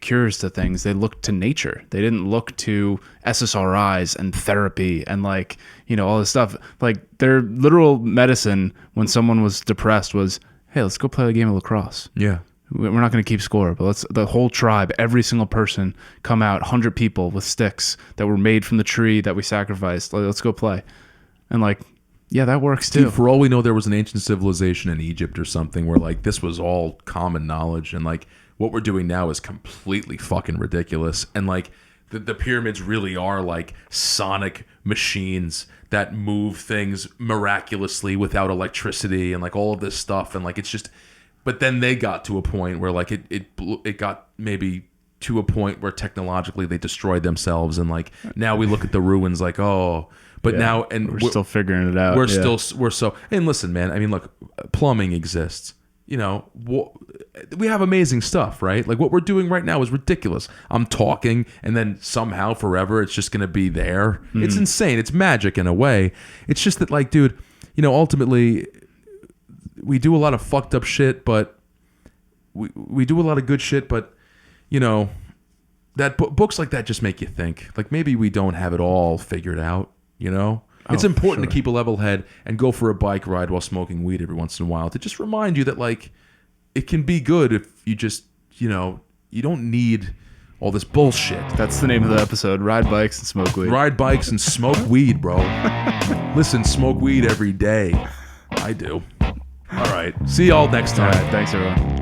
cures to things, they looked to nature. They didn't look to SSRIs and therapy and like, all this stuff. Like their literal medicine when someone was depressed was, hey, let's go play a game of lacrosse. yeah. We're not going to keep score, but let's the whole tribe, every single person come out, 100 people with sticks that were made from the tree that we sacrificed. Let's go play. And like, yeah, that works too. Dude, for all we know, there was an ancient civilization in Egypt or something where like this was all common knowledge, and like what we're doing now is completely fucking ridiculous. And like the pyramids really are like sonic machines that move things miraculously without electricity and like all of this stuff. And like it's just, but then they got to a point where like it got maybe to a point where technologically they destroyed themselves, and like now we look at the ruins like, oh. But now, and we're still figuring it out. We're so, and listen, man, I mean, look, plumbing exists. we have amazing stuff, right? Like what we're doing right now is ridiculous. I'm talking and then somehow forever it's just going to be there. It's insane. It's magic in a way. It's just that like, dude, you know, ultimately we do a lot of fucked up shit, but we do a lot of good shit, but you know, that books like that just make you think. Like maybe we don't have it all figured out, you know? It's important to keep a level head and go for a bike ride while smoking weed every once in a while to just remind you that like it can be good if you just, you know, you don't need all this bullshit. That's the name of the episode. Ride bikes and smoke weed. Ride bikes and smoke weed, bro. Listen, smoke weed every day. I do. All right. See y'all next time. All right, thanks, everyone.